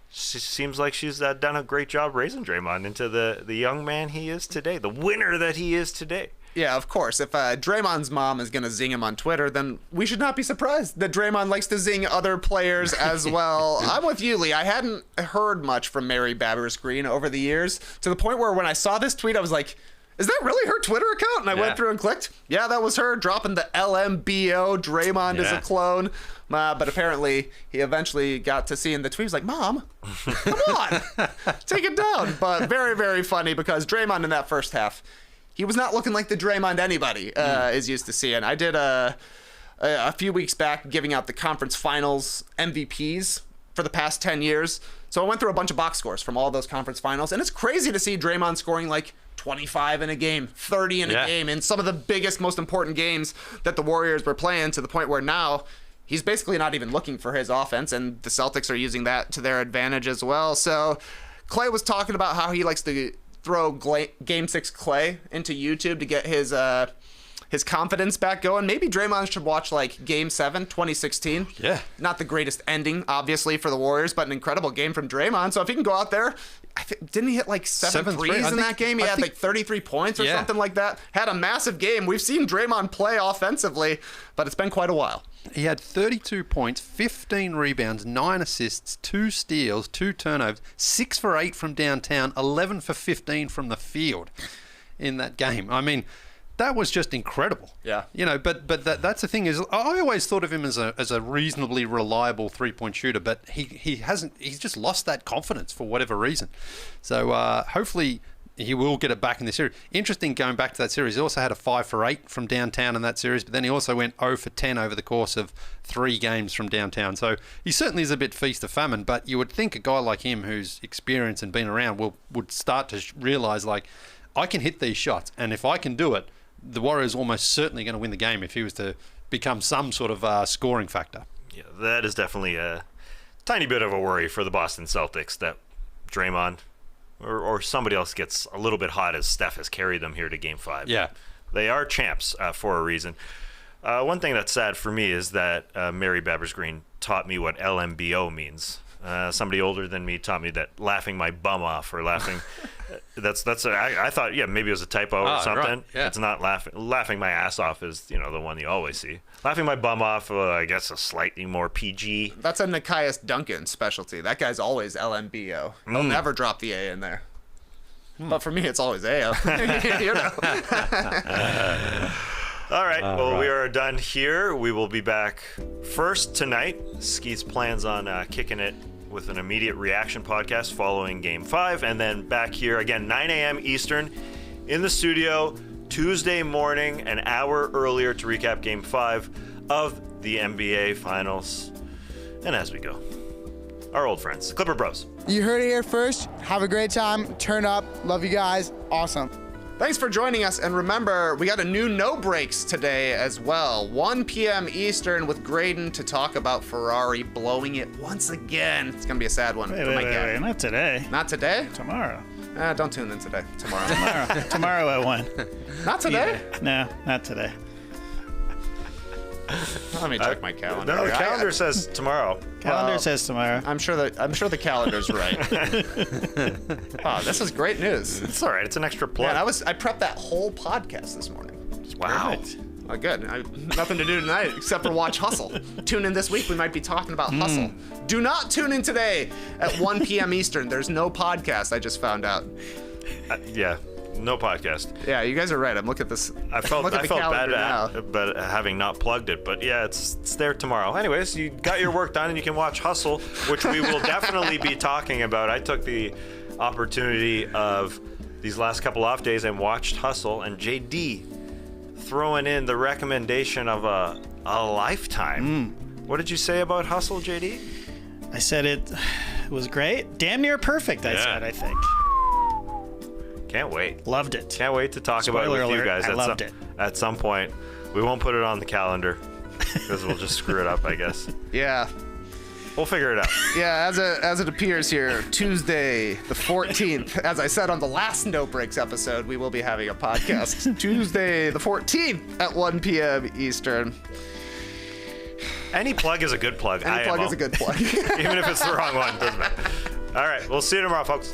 she seems like she's done a great job raising Draymond into the young man he is today, the winner that he is today. Yeah, of course. If Draymond's mom is going to zing him on Twitter, then we should not be surprised that Draymond likes to zing other players as well. I'm with you, Leigh. I hadn't heard much from Mary Babbers Green over the years, to the point where when I saw this tweet, I was like, is that really her Twitter account? And I went through and clicked. Yeah, that was her dropping the LMBO. Draymond is a clone. But apparently, he eventually got to seeing the tweet. He was like, Mom, come on, take it down. But very, very funny, because Draymond in that first half, he was not looking like the Draymond anybody is used to seeing. I did a few weeks back giving out the conference finals MVPs for the past 10 years. So I went through a bunch of box scores from all those conference finals. And it's crazy to see Draymond scoring like 25 in a game, 30 in a game, in some of the biggest, most important games that the Warriors were playing, to the point where now he's basically not even looking for his offense, and the Celtics are using that to their advantage as well. So Clay was talking about how he likes to throw Game 6 Clay into YouTube to get his confidence back going. Maybe Draymond should watch like Game 7, 2016. Yeah. Not the greatest ending, obviously, for the Warriors, but an incredible game from Draymond. So if he can go out there, didn't he hit like seven threes in that game? He had like 33 points or something like that. Had a massive game. We've seen Draymond play offensively, but it's been quite a while. He had 32 points, 15 rebounds, 9 assists, 2 steals, 2 turnovers, 6 for 8 from downtown, 11 for 15 from the field in that game. I mean, that was just incredible. Yeah. You know, but that's the thing is, I always thought of him as a reasonably reliable 3-point shooter, but he's just lost that confidence for whatever reason. So hopefully he will get it back in this series. Interesting, going back to that series, he also had a 5 for 8 from downtown in that series, but then he also went 0 for 10 over the course of 3 games from downtown. So he certainly is a bit feast or famine, but you would think a guy like him who's experienced and been around would start to realize, like, I can hit these shots, and if I can do it, the Warriors almost certainly going to win the game if he was to become some sort of scoring factor. Yeah, that is definitely a tiny bit of a worry for the Boston Celtics, that Draymond or somebody else gets a little bit hot, as Steph has carried them here to Game 5. Yeah. They are champs for a reason. One thing that's sad for me is that Mary Babbers Green taught me what LMBO means. Somebody older than me taught me that laughing my bum off, or laughing... I thought, maybe it was a typo or something. Right, yeah. It's not laughing my ass off is, the one you always see. Laughing my bum off, I guess, a slightly more PG. That's a Nikias Duncan specialty. That guy's always LMBO. He'll never drop the A in there. But for me, it's always AO. You know. All right. Well, we are done here. We will be back first tonight. Skeets plans on kicking it with an immediate reaction podcast following Game 5, and then back here again 9 a.m. Eastern in the studio Tuesday morning, an hour earlier, to recap Game 5 of the NBA Finals. And as we go, our old friends, Clipper Bros. You heard it here first. Have a great time. Turn up. Love you guys. Awesome. Thanks for joining us, and remember, we got a new No Breaks today as well. 1 p.m. Eastern with Graydon to talk about Ferrari blowing it once again. It's going to be a sad one for my guy. Wait, not today. Not today? Tomorrow. Don't tune in today. Tomorrow. Tomorrow at 1. Not today? Yeah. No, not today. Let me check my calendar. No, the calendar says tomorrow. Calendar says tomorrow. I'm sure the calendar's right. Oh, this is great news. It's all right. It's an extra plug. Man, I prepped that whole podcast this morning. Wow. Perfect. Oh, good. Nothing to do tonight except for watch Hustle. Tune in this week. We might be talking about Hustle. Do not tune in today at 1 p.m. Eastern. There's no podcast, I just found out. Yeah. No podcast. Yeah, you guys are right. I'm looking at this. I felt bad now. about having not plugged it, but yeah, it's there tomorrow. Anyways, you got your work done, and you can watch Hustle, which we will definitely be talking about. I took the opportunity of these last couple off days and watched Hustle, and JD throwing in the recommendation of a lifetime. What did you say about Hustle, JD? I said it was great. Damn near perfect, I said, I think. Can't wait. Loved it. Can't wait to talk about it Spoiler with you alert, guys. I loved it. At some point. We won't put it on the calendar because we'll just screw it up, I guess. Yeah. We'll figure it out. Yeah, as it appears here, Tuesday the 14th. As I said on the last No Breaks episode, we will be having a podcast Tuesday the 14th at 1 p.m. Eastern. Any plug is a good plug. Any plug is a good plug. Even if it's the wrong one, doesn't matter. All right, we'll see you tomorrow, folks.